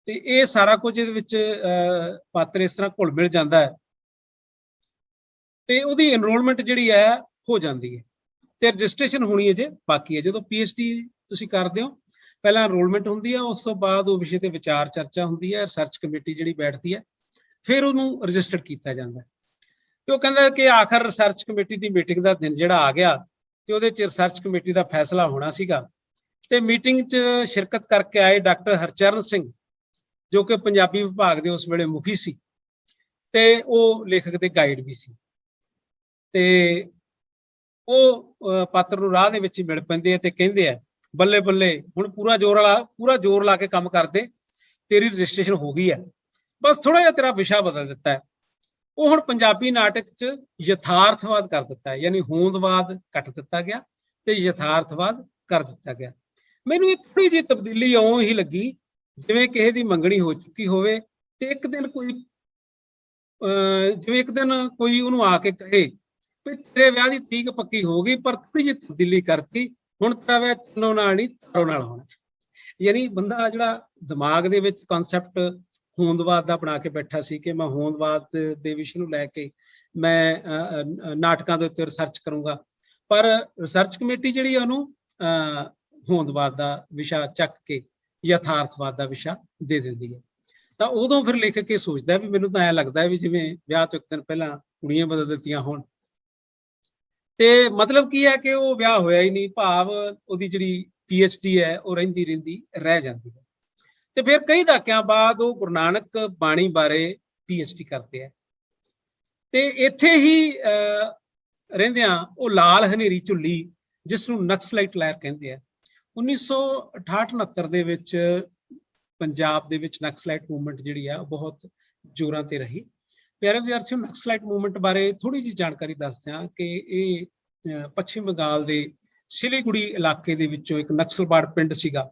ਤੇ ਇਹ ਸਾਰਾ ਕੁਝ ਇਹਦੇ ਵਿੱਚ ਪਾਤਰ ਇਸ ਤਰ੍ਹਾਂ ਘੁਲ ਮਿਲ ਜਾਂਦਾ ਹੈ। ਤੇ ਉਹਦੀ ਐਨਰੋਲਮੈਂਟ ਜਿਹੜੀ ਹੈ ਹੋ ਜਾਂਦੀ ਹੈ ਤੇ ਰਜਿਸਟ੍ਰੇਸ਼ਨ ਹੋਣੀ ਅਜੇ ਬਾਕੀ ਹੈ। ਜਦੋਂ PhD ਤੁਸੀਂ ਕਰਦੇ ਹੋ, ਪਹਿਲਾਂ ਐਨਰੋਲਮੈਂਟ ਹੁੰਦੀ ਹੈ, ਉਸ ਤੋਂ ਬਾਅਦ ਉਹ ਵਿਸ਼ੇ ਤੇ ਵਿਚਾਰ ਚਰਚਾ ਹੁੰਦੀ ਹੈ, ਰਿਸਰਚ ਕਮੇਟੀ ਜਿਹੜੀ ਬੈਠਦੀ ਹੈ, ਫਿਰ ਉਹਨੂੰ ਰਜਿਸਟਰਡ ਕੀਤਾ ਜਾਂਦਾ। ਤੇ ਉਹ ਕਹਿੰਦਾ ਕਿ ਆਖਰ ਰਿਸਰਚ ਕਮੇਟੀ ਦੀ ਮੀਟਿੰਗ ਦਾ ਦਿਨ ਜਿਹੜਾ ਆ ਗਿਆ ਤੇ ਉਹਦੇ ਚ ਰਿਸਰਚ ਕਮੇਟੀ ਦਾ ਫੈਸਲਾ ਹੋਣਾ ਸੀਗਾ। ਤੇ ਮੀਟਿੰਗ ਚ ਸ਼ਿਰਕਤ ਕਰਕੇ ਆਏ ਡਾਕਟਰ ਹਰਚਰਨ ਸਿੰਘ, ਜੋ ਕਿ ਪੰਜਾਬੀ ਵਿਭਾਗ ਦੇ ਉਸ ਵੇਲੇ ਮੁਖੀ ਸੀ ਤੇ ਉਹ ਲੇਖਕ ਦੇ ਗਾਈਡ ਵੀ ਸੀ। ਤੇ ਉਹ ਪਾਤਰ ਨੂੰ ਰਾਹ ਦੇ ਵਿੱਚ ਹੀ ਮਿਲ ਪੈਂਦੇ ਆ ਤੇ ਕਹਿੰਦੇ ਆ, ਬੱਲੇ ਬੱਲੇ, ਹੁਣ ਪੂਰਾ ਜ਼ੋਰ ਲਾ ਕੇ ਕੰਮ ਕਰਦੇ, ਤੇਰੀ ਰਜਿਸਟ੍ਰੇਸ਼ਨ ਹੋ ਗਈ ਹੈ, ਬਸ ਥੋੜਾ ਜਿਹਾ ਤੇਰਾ ਵਿਸ਼ਾ ਬਦਲ ਦਿੱਤਾ ਹੈ। ਉਹ ਹੁਣ ਪੰਜਾਬੀ ਨਾਟਕ 'ਚ ਯਥਾਰਥਵਾਦ ਕਰ ਦਿੱਤਾ ਹੈ, ਯਾਨੀ ਹੋਂਦਵਾਦ ਕੱਟ ਦਿੱਤਾ ਗਿਆ ਤੇ ਯਥਾਰਥਵਾਦ ਕਰ ਦਿੱਤਾ ਗਿਆ। ਮੈਨੂੰ ਇਹ ਥੋੜੀ ਜਿਹੀ ਤਬਦੀਲੀ ਇਉਂ ਹੀ ਲੱਗੀ ਜਿਵੇਂ ਕਿਸੇ ਦੀ ਮੰਗਣੀ ਹੋ ਚੁੱਕੀ ਹੋਵੇ ਤੇ ਇੱਕ ਦਿਨ ਕੋਈ ਉਹਨੂੰ ਆ ਕੇ ਕਹੇ ਵੀ ਤੇਰੇ ਵਿਆਹ ਦੀ ਤਰੀਕ ਪੱਕੀ ਹੋ ਗਈ, ਪਰ ਥੋੜੀ ਜਿਹੀ ਤਬਦੀਲੀ ਕਰਤੀ, ਹੁਣ ਤੇਰਾ ਵਿਆਹ ਚੰਨੋ ਨਾਲ ਨਹੀਂ ਤਾਰੋ ਨਾਲ ਹੋਣਾ। ਯਾਨੀ ਬੰਦਾ ਜਿਹੜਾ ਦਿਮਾਗ ਦੇ ਵਿੱਚ ਕਨਸੈਪਟ ਹੋਂਦਵਾਦ ਦਾ ਬਣਾ ਕੇ ਬੈਠਾ ਸੀ ਕਿ ਮੈਂ ਹੋਂਦਵਾਦ ਦੇ ਵਿਸ਼ੇ ਨੂੰ ਲੈ ਕੇ ਮੈਂ ਨਾਟਕਾਂ ਦੇ ਉੱਤੇ ਰਿਸਰਚ ਕਰੂੰਗਾ, ਪਰ ਰਿਸਰਚ ਕਮੇਟੀ ਜਿਹੜੀ ਉਹਨੂੰ ਹੋਂਦਵਾਦ ਦਾ ਵਿਸ਼ਾ ਚੱਕ ਕੇ ਯਥਾਰਥਵਾਦ ਦਾ ਵਿਸ਼ਾ ਦੇ ਦਿੰਦੀ ਹੈ। ਤਾਂ ਉਦੋਂ ਫਿਰ ਲੇਖਕ ਇਹ ਸੋਚਦਾ ਵੀ ਮੈਨੂੰ ਤਾਂ ਐਂ ਲੱਗਦਾ ਵੀ ਜਿਵੇਂ ਵਿਆਹ ਤੋਂ ਇੱਕ ਦਿਨ ਪਹਿਲਾਂ ਕੁੜੀਆਂ ਬਦਲ ਦਿੱਤੀਆਂ ਹੋਣ। ਤੇ ਮਤਲਬ ਕੀ ਹੈ ਕਿ ਉਹ ਵਿਆਹ ਹੋਇਆ ਹੀ ਨਹੀਂ, ਭਾਵ ਉਹਦੀ ਜਿਹੜੀ PhD ਹੈ ਉਹ ਰਹਿੰਦੀ ਰਹਿ ਜਾਂਦੀ ਹੈ। ਤੇ ਫਿਰ ਕਈ ਦਹਾਕਿਆਂ ਬਾਅਦ ਉਹ ਗੁਰੂ ਨਾਨਕ ਬਾਣੀ ਬਾਰੇ PhD ਕਰਦੇ ਆ ਤੇ ਇੱਥੇ ਹੀ ਰਹਿੰਦਿਆਂ ਉਹ ਲਾਲ ਹਨੇਰੀ ਝੁੱਲੀ, ਜਿਸ ਨੂੰ ਨਕਸਲਾਈਟ ਲਹਿਰ ਕਹਿੰਦੇ ਆ, 1968-69 ਦੇ ਵਿੱਚ ਪੰਜਾਬ ਦੇ ਵਿੱਚ ਨਕਸਲਾਈਟ ਮੂਵਮੈਂਟ ਜਿਹੜੀ ਆ ਉਹ ਬਹੁਤ ਜ਼ੋਰਾਂ ਤੇ ਰਹੀ। ਪਿਆਰੇ ਵਿਦਿਆਰਥੀਓ, ਨਕਸਲਾਈਟ ਮੂਵਮੈਂਟ ਬਾਰੇ ਥੋੜੀ ਜਿਹੀ ਜਾਣਕਾਰੀ ਦੱਸਦੇ ਹਾਂ ਕਿ ਇਹ ਪੱਛਮੀ ਬੰਗਾਲ ਦੇ ਸਿਲੀਗੁੜੀ ਇਲਾਕੇ ਦੇ ਵਿੱਚੋਂ ਇੱਕ ਨਕਸਲਬਾੜ ਪਿੰਡ ਸੀਗਾ,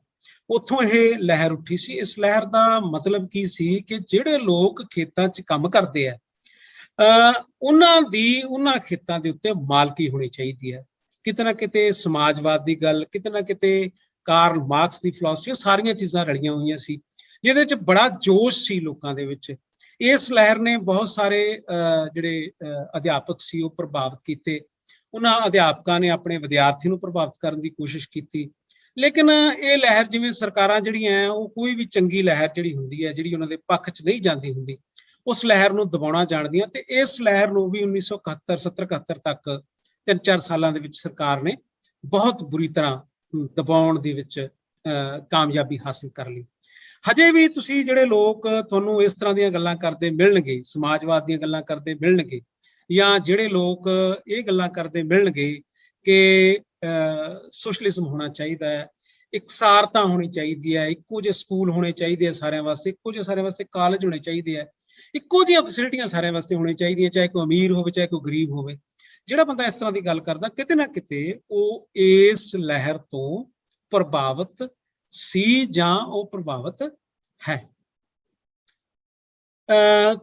ਉੱਥੋਂ ਇਹ ਲਹਿਰ ਉੱਠੀ ਸੀ। ਇਸ ਲਹਿਰ ਦਾ ਮਤਲਬ ਕੀ ਸੀ ਕਿ ਜਿਹੜੇ ਲੋਕ ਖੇਤਾਂ 'ਚ ਕੰਮ ਕਰਦੇ ਆ ਉਹਨਾਂ ਖੇਤਾਂ ਦੇ ਉੱਤੇ ਮਾਲਕੀ ਹੋਣੀ ਚਾਹੀਦੀ ਹੈ। ਕਿਤੇ ਨਾ ਕਿਤੇ ਸਮਾਜਵਾਦ ਦੀ ਗੱਲ, ਕਿਤੇ ਨਾ ਕਿਤੇ ਕਾਰਲ ਮਾਰਕਸ ਦੀ ਫਿਲਾਸਫੀ, ਸਾਰੀਆਂ ਚੀਜ਼ਾਂ ਰਲੀਆਂ ਹੋਈਆਂ ਸੀ, ਜਿਹਦੇ 'ਚ ਬੜਾ ਜੋਸ਼ ਸੀ ਲੋਕਾਂ ਦੇ ਵਿੱਚ। ਇਸ ਲਹਿਰ ਨੇ ਬਹੁਤ ਸਾਰੇ ਜਿਹੜੇ ਅਧਿਆਪਕ ਸੀ ਉਹ ਪ੍ਰਭਾਵਿਤ ਕੀਤੇ। ਉਹਨਾਂ ਅਧਿਆਪਕਾਂ ਨੇ ਆਪਣੇ ਵਿਦਿਆਰਥੀ ਨੂੰ ਪ੍ਰਭਾਵਿਤ ਕਰਨ ਦੀ ਕੋਸ਼ਿਸ਼ ਕੀਤੀ। ਲੇਕਿਨ ਇਹ ਲਹਿਰ, ਜਿਵੇਂ ਸਰਕਾਰਾਂ ਜਿਹੜੀਆਂ ਉਹ ਕੋਈ ਵੀ ਚੰਗੀ ਲਹਿਰ ਜਿਹੜੀ ਹੁੰਦੀ ਹੈ, ਜਿਹੜੀ ਉਹਨਾਂ ਦੇ ਪੱਖ 'ਚ ਨਹੀਂ ਜਾਂਦੀ ਹੁੰਦੀ, ਉਸ ਲਹਿਰ ਨੂੰ ਦਬਾਉਣਾ ਜਾਣਦੀਆਂ। ਤੇ ਇਸ ਲਹਿਰ ਨੂੰ ਵੀ 1971-71 ਤੱਕ 3-4 ਸਾਲਾਂ ਦੇ ਵਿੱਚ ਸਰਕਾਰ ਨੇ ਬਹੁਤ ਬੁਰੀ ਤਰ੍ਹਾਂ ਦਬਾਉਣ ਦੇ ਵਿੱਚ ਕਾਮਯਾਬੀ ਹਾਸਿਲ ਕਰ ਲਈ। ਹਜੇ ਵੀ ਤੁਸੀਂ ਜਿਹੜੇ ਲੋਕ ਤੁਹਾਨੂੰ ਇਸ ਤਰ੍ਹਾਂ ਦੀਆਂ ਗੱਲਾਂ ਕਰਦੇ ਮਿਲਣਗੇ, ਸਮਾਜਵਾਦ ਦੀਆਂ ਗੱਲਾਂ ਕਰਦੇ ਮਿਲਣਗੇ, ਜਾਂ ਜਿਹੜੇ ਲੋਕ ਇਹ ਗੱਲਾਂ ਕਰਦੇ ਮਿਲਣਗੇ ਕਿ ਸੋਸ਼ਲਿਜ਼ਮ ਹੋਣਾ ਚਾਹੀਦਾ ਹੈ, ਇਕਸਾਰਤਾ ਹੋਣੀ ਚਾਹੀਦੀ ਹੈ, ਇੱਕੋ ਜਿਹੇ ਸਕੂਲ ਹੋਣੇ ਚਾਹੀਦੇ ਆ ਸਾਰਿਆਂ ਵਾਸਤੇ, ਇੱਕੋ ਜਿਹੇ ਸਾਰਿਆਂ ਵਾਸਤੇ ਕਾਲਜ ਹੋਣੇ ਚਾਹੀਦੇ ਆ, ਇੱਕੋ ਜਿਹੀਆਂ ਫੈਸਿਲਿਟੀਆਂ ਸਾਰਿਆਂ ਵਾਸਤੇ ਹੋਣੀਆਂ ਚਾਹੀਦੀਆਂ, ਚਾਹੇ ਕੋਈ ਅਮੀਰ ਹੋਵੇ ਚਾਹੇ ਕੋਈ ਗਰੀਬ ਹੋਵੇ। ਜਿਹੜਾ ਬੰਦਾ ਇਸ ਤਰ੍ਹਾਂ ਦੀ ਗੱਲ ਕਰਦਾ, ਕਿਤੇ ਨਾ ਕਿਤੇ ਉਹ ਇਸ ਲਹਿਰ ਤੋਂ ਪ੍ਰਭਾਵਿਤ ਸੀ ਜਾਂ ਉਹ ਪ੍ਰਭਾਵਿਤ ਹੈ।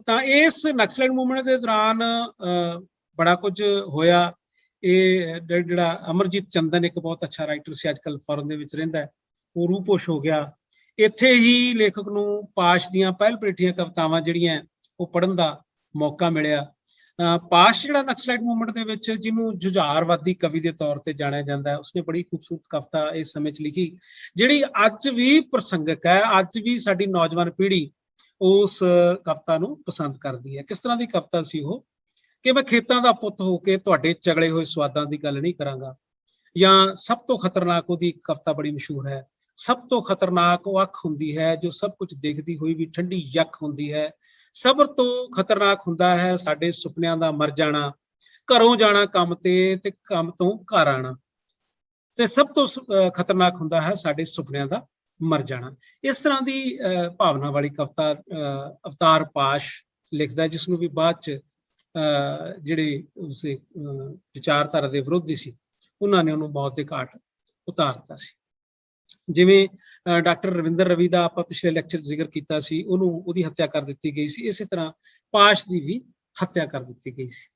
ਤਾਂ ਇਸ ਨਕਸਲਾਈਟ ਮੂਵਮੈਂਟ ਦੇ ਦੌਰਾਨ ਬੜਾ ਕੁਝ ਹੋਇਆ। ਇਹ ਜਿਹੜਾ ਅਮਰਜੀਤ ਚੰਦਨ, ਇੱਕ ਬਹੁਤ ਅੱਛਾ ਰਾਈਟਰ ਸੀ, ਅੱਜ ਕੱਲ੍ਹ ਫੋਰਨ ਦੇ ਵਿੱਚ ਰਹਿੰਦਾ, ਉਹ ਰੂਪੋਸ਼ ਹੋ ਗਿਆ। ਇੱਥੇ ਹੀ ਲੇਖਕ ਨੂੰ ਪਾਸ਼ ਦੀਆਂ ਪਹਿਲ ਪ੍ਰੀਠੀਆਂ ਕਵਿਤਾਵਾਂ ਜਿਹੜੀਆਂ ਉਹ ਪੜ੍ਹਨ ਦਾ ਮੌਕਾ ਮਿਲਿਆ। ਪਾਸ਼ ਜਿਹੜਾ ਨਕਸਲਾਈਟ ਮੂਵਮੈਂਟ ਦੇ ਵਿੱਚ, ਜਿਹਨੂੰ ਜੁਝਾਰਵਾਦੀ ਕਵੀ ਦੇ ਤੌਰ ਤੇ ਜਾਣਿਆ ਜਾਂਦਾ ਹੈ, ਉਸਨੇ ਬੜੀ ਖੂਬਸੂਰਤ ਕਵਿਤਾ ਇਸ ਸਮੇਂ 'ਚ ਲਿਖੀ, ਜਿਹੜੀ ਅੱਜ ਵੀ ਪ੍ਰਸੰਗਕ ਹੈ। ਅੱਜ ਵੀ ਸਾਡੀ ਨੌਜਵਾਨ ਪੀੜ੍ਹੀ ਉਸ ਕਵਿਤਾ ਨੂੰ ਪਸੰਦ ਕਰਦੀ ਹੈ। ਕਿਸ ਤਰ੍ਹਾਂ ਦੀ ਕਵਿਤਾ ਸੀ ਉਹ ਕਿ ਮੈਂ ਖੇਤਾਂ ਦਾ ਪੁੱਤ ਹੋ ਕੇ ਤੁਹਾਡੇ ਚਗਲੇ ਹੋਏ ਸਵਾਦਾਂ ਦੀ ਗੱਲ ਨਹੀਂ ਕਰਾਂਗਾ। ਜਾਂ ਸਭ ਤੋਂ ਖਤਰਨਾਕ ਉਹਦੀ ਇੱਕ ਕਵਿਤਾ ਬੜੀ ਮਸ਼ਹੂਰ ਹੈ, ਸਭ ਤੋਂ ਖਤਰਨਾਕ ਉਹ ਅੱਖ ਹੁੰਦੀ ਹੈ ਜੋ ਸਭ ਕੁਝ ਦੇਖਦੀ ਹੋਈ ਵੀ ਠੰਡੀ ਯੱਖ ਹੁੰਦੀ ਹੈ। ਸਬਰ ਤੋਂ ਖਤਰਨਾਕ ਹੁੰਦਾ ਹੈ ਸਾਡੇ ਸੁਪਨਿਆਂ ਦਾ ਮਰ ਜਾਣਾ, ਘਰੋਂ ਜਾਣਾ ਕੰਮ ਤੇ ਕੰਮ ਤੋਂ ਘਰ ਆਣਾ, ਤੇ ਸਭ ਤੋਂ ਖਤਰਨਾਕ ਹੁੰਦਾ ਹੈ ਸਾਡੇ ਸੁਪਨਿਆਂ ਦਾ ਮਰ ਜਾਣਾ। ਇਸ ਤਰ੍ਹਾਂ ਦੀ ਭਾਵਨਾ ਵਾਲੀ ਕਵਿਤਾ ਅਵਤਾਰ ਪਾਸ਼ ਲਿਖਦਾ, ਜਿਸ ਨੂੰ ਵੀ ਬਾਅਦ 'ਚ ਜਿਹੜੇ ਉਸੇ ਵਿਚਾਰਧਾਰਾ ਦੇ ਵਿਰੋਧੀ ਸੀ ਉਹਨਾਂ ਨੇ ਉਹਨੂੰ ਮੌਤ ਦੇ ਘਾਟ ਉਤਾਰ ਦਿੱਤਾ ਸੀ। ਜਿਵੇਂ ਡਾਕਟਰ ਰਵਿੰਦਰ ਰਵੀ ਦਾ ਆਪਾਂ ਪਿਛਲੇ ਲੈਕਚਰ ਜ਼ਿਕਰ ਕੀਤਾ ਸੀ, ਉਹਦੀ ਹੱਤਿਆ ਕਰ ਦਿੱਤੀ ਗਈ ਸੀ। ਇਸੇ ਤਰ੍ਹਾਂ ਪਾਸ਼ ਦੀ ਵੀ ਹੱਤਿਆ ਕਰ ਦਿੱਤੀ ਗਈ ਸੀ।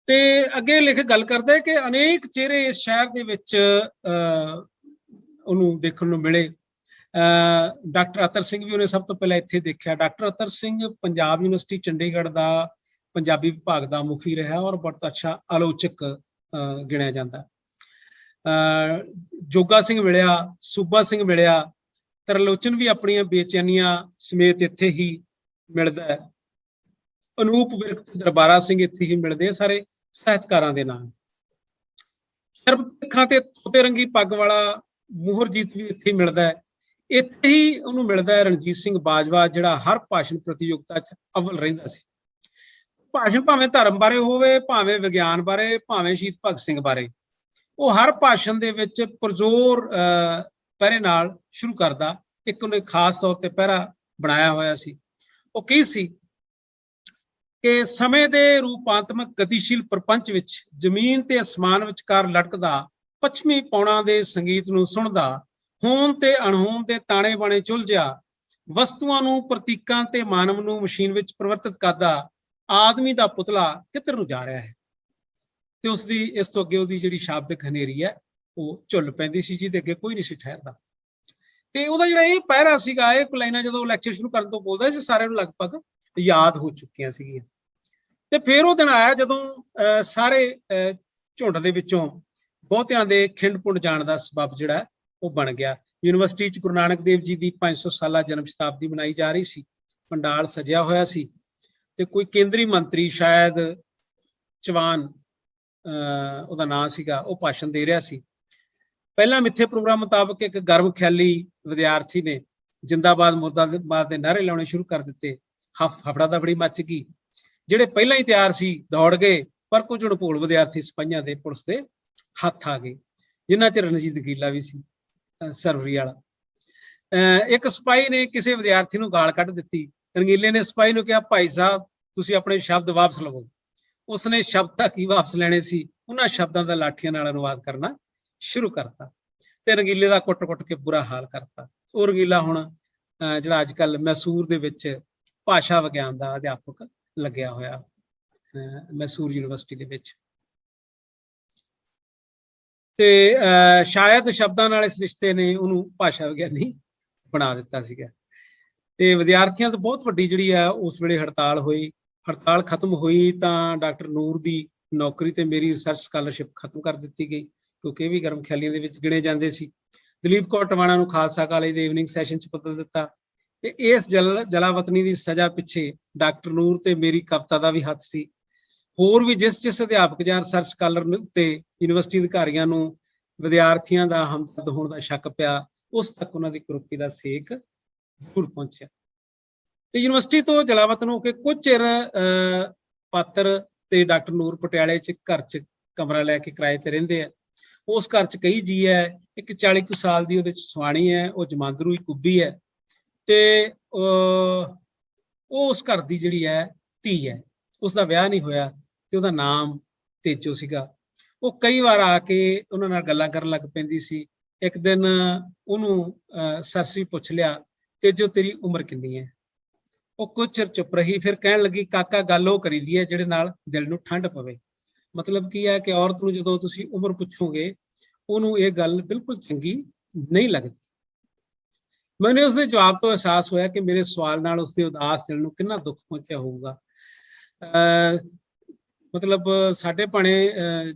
ਤੇ ਅੱਗੇ ਲਿਖ ਗੱਲ ਕਰਦਾ ਹੈ ਕਿ ਅਨੇਕ ਚਿਹਰੇ ਇਸ ਸ਼ਹਿਰ ਦੇ ਵਿੱਚ ਉਹਨੂੰ ਦੇਖਣ ਨੂੰ ਮਿਲੇ। ਡਾਕਟਰ ਅਤਰ ਸਿੰਘ ਵੀ ਉਹਨੇ ਸਭ ਤੋਂ ਪਹਿਲਾਂ ਇੱਥੇ ਦੇਖਿਆ। ਡਾਕਟਰ ਅਤਰ ਸਿੰਘ ਪੰਜਾਬ ਯੂਨੀਵਰਸਿਟੀ ਚੰਡੀਗੜ੍ਹ ਦਾ ਪੰਜਾਬੀ ਵਿਭਾਗ ਦਾ ਮੁਖੀ ਰਿਹਾ ਔਰ ਬਹੁਤ ਅੱਛਾ ਆਲੋਚਕ ਗਿਣਿਆ ਜਾਂਦਾ। ਜੋਗਾ ਸਿੰਘ ਮਿਲਿਆ, ਸੂਬਾ ਸਿੰਘ ਮਿਲਿਆ, ਤਰਲੋਚਨ ਵੀ ਆਪਣੀਆਂ ਬੇਚੈਨੀਆਂ ਸਮੇਤ ਇੱਥੇ ਹੀ ਮਿਲਦਾ ਹੈ। ਅਨੂਪ ਵਿਰਕ ਤੇ ਦਰਬਾਰਾ ਸਿੰਘ ਇੱਥੇ ਹੀ ਮਿਲਦੇ ਆ, ਸਾਰੇ ਸਾਹਿਤਕਾਰਾਂ ਦੇ ਨਾਮ। ਸ਼ਰਬਤ ਤੇ ਤੋਤੇ ਰੰਗੀ ਪੱਗ ਵਾਲਾ ਮੋਹਰਜੀਤ ਵੀ ਇੱਥੇ ਹੀ ਮਿਲਦਾ ਹੈ। ਇੱਥੇ ਹੀ ਉਹਨੂੰ ਮਿਲਦਾ ਹੈ ਰਣਜੀਤ ਸਿੰਘ ਬਾਜਵਾ, ਜਿਹੜਾ ਹਰ ਭਾਸ਼ਣ ਪ੍ਰਤੀਯੋਗਤਾ 'ਚ ਅਵਲ ਰਹਿੰਦਾ ਸੀ। ਭਾਸ਼ਣ ਭਾਵੇਂ ਧਰਮ ਬਾਰੇ ਹੋਵੇ, ਭਾਵੇਂ ਵਿਗਿਆਨ ਬਾਰੇ, ਭਾਵੇਂ ਸ਼ਹੀਦ ਭਗਤ ਸਿੰਘ ਬਾਰੇ, ਉਹ ਹਰ ਭਾਸ਼ਣ ਦੇ ਵਿੱਚ ਪੁਰਜ਼ੋਰ ਪਹਿਰੇ ਨਾਲ ਸ਼ੁਰੂ ਕਰਦਾ। ਇੱਕ ਉਹਨੇ ਖਾਸ ਤੌਰ ਤੇ ਪਹਿਰਾ ਬਣਾਇਆ ਹੋਇਆ ਸੀ। ਉਹ ਕੀ ਸੀ ਕਿ ਸਮੇਂ ਦੇ ਰੂਪਾਂਤਮਕ ਗਤੀਸ਼ੀਲ ਪ੍ਰਪੰਚ ਵਿੱਚ ਜ਼ਮੀਨ ਤੇ ਅਸਮਾਨ ਵਿਚਕਾਰ ਲਟਕਦਾ ਪੱਛਮੀ ਪੌਣਾ ਦੇ ਸੰਗੀਤ ਨੂੰ ਸੁਣਦਾ, ਹੋਣ ਤੇ ਅਣਹੋਣ ਦੇ ਤਾਣੇ ਬਾਣੇ ਚੁਲਝਿਆ, ਵਸਤੂਆਂ ਨੂੰ ਪ੍ਰਤੀਕਾਂ ਤੇ ਮਾਨਵ ਨੂੰ ਮਸ਼ੀਨ ਵਿੱਚ ਪਰਿਵਰਤਿਤ ਕਰਦਾ ਆਦਮੀ ਦਾ ਪੁਤਲਾ ਕਿੱਧਰ ਨੂੰ ਜਾ ਰਿਹਾ ਹੈ। ਤੇ ਉਸਦੀ ਇਸ ਤੋਂ ਅੱਗੇ ਉਹਦੀ ਜਿਹੜੀ ਸ਼ਾਬਦਿਕ ਹਨੇਰੀ ਹੈ ਉਹ ਝੁੱਲ ਪੈਂਦੀ ਸੀ, ਜਿਹਦੇ ਅੱਗੇ ਕੋਈ ਨਹੀਂ ਸੀ ਠਹਿਰਦਾ। ਤੇ ਉਹਦਾ ਜਿਹੜਾ ਇਹ ਪਹਿਰਾ ਸੀਗਾ, ਇਹ ਲਾਈਨਾਂ ਜਦੋਂ ਲੈਕਚਰ ਸ਼ੁਰੂ ਕਰਨ ਤੋਂ ਬੋਲਦਾ ਸੀ, ਸਾਰਿਆਂ ਨੂੰ ਲਗਭਗ ਯਾਦ ਹੋ ਚੁੱਕੀਆਂ ਸੀਗੀਆਂ। ਤੇ ਫਿਰ ਉਹ ਦਿਨ ਆਇਆ ਜਦੋਂ ਸਾਰੇ ਝੁੰਡ ਦੇ ਵਿੱਚੋਂ ਬਹੁਤਿਆਂ ਦੇ ਖਿੰਡ ਪੁੰਡ ਜਾਣ ਦਾ ਸਬਬ ਜਿਹੜਾ ਉਹ ਬਣ ਗਿਆ। ਯੂਨੀਵਰਸਿਟੀ 'ਚ ਗੁਰੂ ਨਾਨਕ ਦੇਵ ਜੀ ਦੀ 500 ਸਾਲਾ ਜਨਮ ਸ਼ਤਾਬਦੀ ਮਨਾਈ ਜਾ ਰਹੀ ਸੀ। ਪੰਡਾਲ ਸਜਿਆ ਹੋਇਆ ਸੀ ਤੇ ਕੋਈ ਕੇਂਦਰੀ ਮੰਤਰੀ, ਸ਼ਾਇਦ ਚੌਹਾਨ ਉਹਦਾ ਨਾਂ ਸੀਗਾ, ਉਹ ਭਾਸ਼ਣ ਦੇ ਰਿਹਾ ਸੀ। ਪਹਿਲਾਂ ਮਿੱਥੇ ਪ੍ਰੋਗਰਾਮ ਮੁਤਾਬਕ ਇੱਕ ਗਰਮ ਖਿਆਲੀ ਵਿਦਿਆਰਥੀ ਨੇ ਜਿੰਦਾਬਾਦ ਮੁਰਦਾਬਾਦ ਦੇ ਨਾਅਰੇ ਲਾਉਣੇ ਸ਼ੁਰੂ ਕਰ ਦਿੱਤੇ। ਹਫੜਾ ਦਫੜੀ ਮੱਚ ਗਈ। ਜਿਹੜੇ ਪਹਿਲਾਂ ਹੀ ਤਿਆਰ ਸੀ ਦੌੜ ਗਏ, ਪਰ ਕੁਝ ਅਣਭੋਲ ਵਿਦਿਆਰਥੀ ਸਿਪਾਹੀਆਂ ਦੇ ਪੁਲਿਸ ਦੇ ਹੱਥ ਆ ਗਏ, ਜਿਨ੍ਹਾਂ 'ਚ ਰਣਜੀਤ ਗੀਲਾ ਵੀ ਸੀ, ਸਰਵਰੀ ਵਾਲਾ। ਇੱਕ ਸਿਪਾਹੀ ਨੇ ਕਿਸੇ ਵਿਦਿਆਰਥੀ ਨੂੰ ਗਾਲ ਕੱਢ ਦਿੱਤੀ। ਰੰਗੀਲੇ ਨੇ ਸਿਪਾਹੀ ਨੂੰ ਕਿਹਾ, ਭਾਈ ਸਾਹਿਬ ਤੁਸੀਂ ਆਪਣੇ ਸ਼ਬਦ ਵਾਪਸ ਲਵੋ। ਉਸਨੇ ਸ਼ਬਦ ਤਾਂ ਕੀ ਵਾਪਸ ਲੈਣੇ ਸੀ, ਉਹਨਾਂ ਸ਼ਬਦਾਂ ਦਾ ਲਾਠੀਆਂ ਨਾਲ ਅਨੁਵਾਦ ਕਰਨਾ ਸ਼ੁਰੂ ਕਰਤਾ ਤੇ ਰੰਗੀਲੇ ਦਾ ਕੁੱਟ-ਕੁੱਟ ਕੇ ਬੁਰਾ ਹਾਲ ਕਰਤਾ। ਉਹ ਰੰਗੀਲਾ ਹੁਣ ਜਿਹੜਾ ਅੱਜ ਕੱਲ੍ਹ ਮੈਸੂਰ ਦੇ ਵਿੱਚ ਭਾਸ਼ਾ ਵਿਗਿਆਨ ਦਾ ਅਧਿਆਪਕ ਲੱਗਿਆ ਹੋਇਆ, ਮੈਸੂਰ ਯੂਨੀਵਰਸਿਟੀ ਦੇ ਵਿੱਚ। ਤੇ ਸ਼ਾਇਦ ਸ਼ਬਦਾਂ ਨਾਲ ਇਸ ਰਿਸ਼ਤੇ ਨੇ ਉਹਨੂੰ ਭਾਸ਼ਾ ਵਿਗਿਆਨੀ ਬਣਾ ਦਿੱਤਾ ਸੀਗਾ। ਤੇ ਵਿਦਿਆਰਥੀਆਂ ਤੋਂ ਬਹੁਤ ਵੱਡੀ ਜਿਹੜੀ ਆ ਉਸ ਵੇਲੇ ਹੜਤਾਲ ਹੋਈ। ਹੜਤਾਲ ਖਤਮ ਹੋਈ ਤਾਂ ਡਾਕਟਰ ਨੂਰ ਦੀ ਨੌਕਰੀ ਤੇ ਮੇਰੀ ਰਿਸਰਚ ਸਕਾਲਰਸ਼ਿਪ ਖਤਮ ਕਰ ਦਿੱਤੀ ਗਈ, ਕਿਉਂਕਿ ਇਹ ਵੀ ਗਰਮ ਖਿਆਲੀਆਂ ਦੇ ਵਿੱਚ ਗਿਣੇ ਜਾਂਦੇ ਸੀ। ਦਲੀਪ ਕੌਰ ਟਵਾਣਾ ਨੂੰ ਖਾਲਸਾ ਕਾਲਜ ਦੇ ਇਵਨਿੰਗ ਸੈਸ਼ਨ 'ਚ ਬਦਲ ਦਿੱਤਾ ਤੇ ਇਸ ਜਲਾਵਤਨੀ ਦੀ ਸਜ਼ਾ ਪਿੱਛੇ ਡਾਕਟਰ ਨੂਰ ਤੇ ਮੇਰੀ ਕਵਿਤਾ ਦਾ ਵੀ ਹੱਥ ਸੀ। ਹੋਰ ਵੀ ਜਿਸ ਅਧਿਆਪਕ ਜਾਂ ਰਿਸਰਚ ਸਕਾਲਰ ਤੇ ਯੂਨੀਵਰਸਿਟੀ ਅਧਿਕਾਰੀਆਂ ਨੂੰ ਵਿਦਿਆਰਥੀਆਂ ਦਾ ਹਮਦਰਦ ਹੋਣ ਦਾ ਸ਼ੱਕ ਪਿਆ, ਉਸ ਤੱਕ ਉਹਨਾਂ ਦੀ ਕਰੋਪੀ ਦਾ ਸੇਕ ਜ਼ਰੂਰ ਪਹੁੰਚਿਆ। ਤੇ ਯੂਨੀਵਰਸਿਟੀ ਤੋਂ ਜਲਾਵਤਨ ਹੋ ਕੇ ਕੁਝ ਚਿਰ ਪਾਤਰ ਤੇ ਡਾਕਟਰ ਨੂਰ ਪਟਿਆਲੇ 'ਚ ਘਰ 'ਚ ਕਮਰਾ ਲੈ ਕੇ ਕਿਰਾਏ ਤੇ ਰਹਿੰਦੇ ਆ। ਉਸ ਘਰ 'ਚ ਕਈ ਜੀ ਹੈ, ਇੱਕ 40 ਕੁ ਸਾਲ ਦੀ ਉਹਦੇ 'ਚ ਸਵਾਣੀ ਹੈ, ਉਹ ਜਮਾਂਦਰੂ ਕੁੱਬੀ ਹੈ ਤੇ ਉਹ ਉਸ ਘਰ ਦੀ ਜਿਹੜੀ ਹੈ ਧੀ ਹੈ। ਉਸਦਾ ਵਿਆਹ ਨਹੀਂ ਹੋਇਆ ਤੇ ਉਹਦਾ ਨਾਮ ਤੇਜੋ ਸੀਗਾ। ਉਹ ਕਈ ਵਾਰ ਆ ਕੇ ਉਹਨਾਂ ਨਾਲ ਗੱਲਾਂ ਕਰਨ ਲੱਗ ਪੈਂਦੀ ਸੀ। ਇੱਕ ਦਿਨ ਉਹਨੂੰ ਸਸਰੀ ਪੁੱਛ ਲਿਆ, ਤੇਜੋ ਤੇਰੀ ਉਮਰ ਕਿੰਨੀ ਹੈ? ਉਹ ਕੁਝ ਚਿਰ ਚੁੱਪ ਰਹੀ, ਫਿਰ ਕਹਿਣ ਲੱਗੀ, ਕਾਕਾ ਗੱਲ ਉਹ ਕਰੀਦੀ ਹੈ ਜਿਹੜੇ ਨਾਲ ਦਿਲ ਨੂੰ ਠੰਡ ਪਵੇ। ਮਤਲਬ ਕੀ ਹੈ ਕਿ ਔਰਤ ਨੂੰ ਜਦੋਂ ਤੁਸੀਂ ਉਮਰ ਪੁੱਛੋਗੇ ਉਹਨੂੰ ਇਹ ਗੱਲ ਬਿਲਕੁਲ ਚੰਗੀ ਨਹੀਂ ਲੱਗਦੀ। ਮੈਨੂੰ ਉਸਦੇ ਜਵਾਬ ਤੋਂ ਅਹਿਸਾਸ ਹੋਇਆ ਕਿ ਮੇਰੇ ਸਵਾਲ ਨਾਲ ਉਸਦੇ ਉਦਾਸ ਦਿਲ ਨੂੰ ਕਿੰਨਾ ਦੁੱਖ ਪਹੁੰਚਿਆ ਹੋਊਗਾ। ਮਤਲਬ ਸਾਡੇ ਭਾਣੇ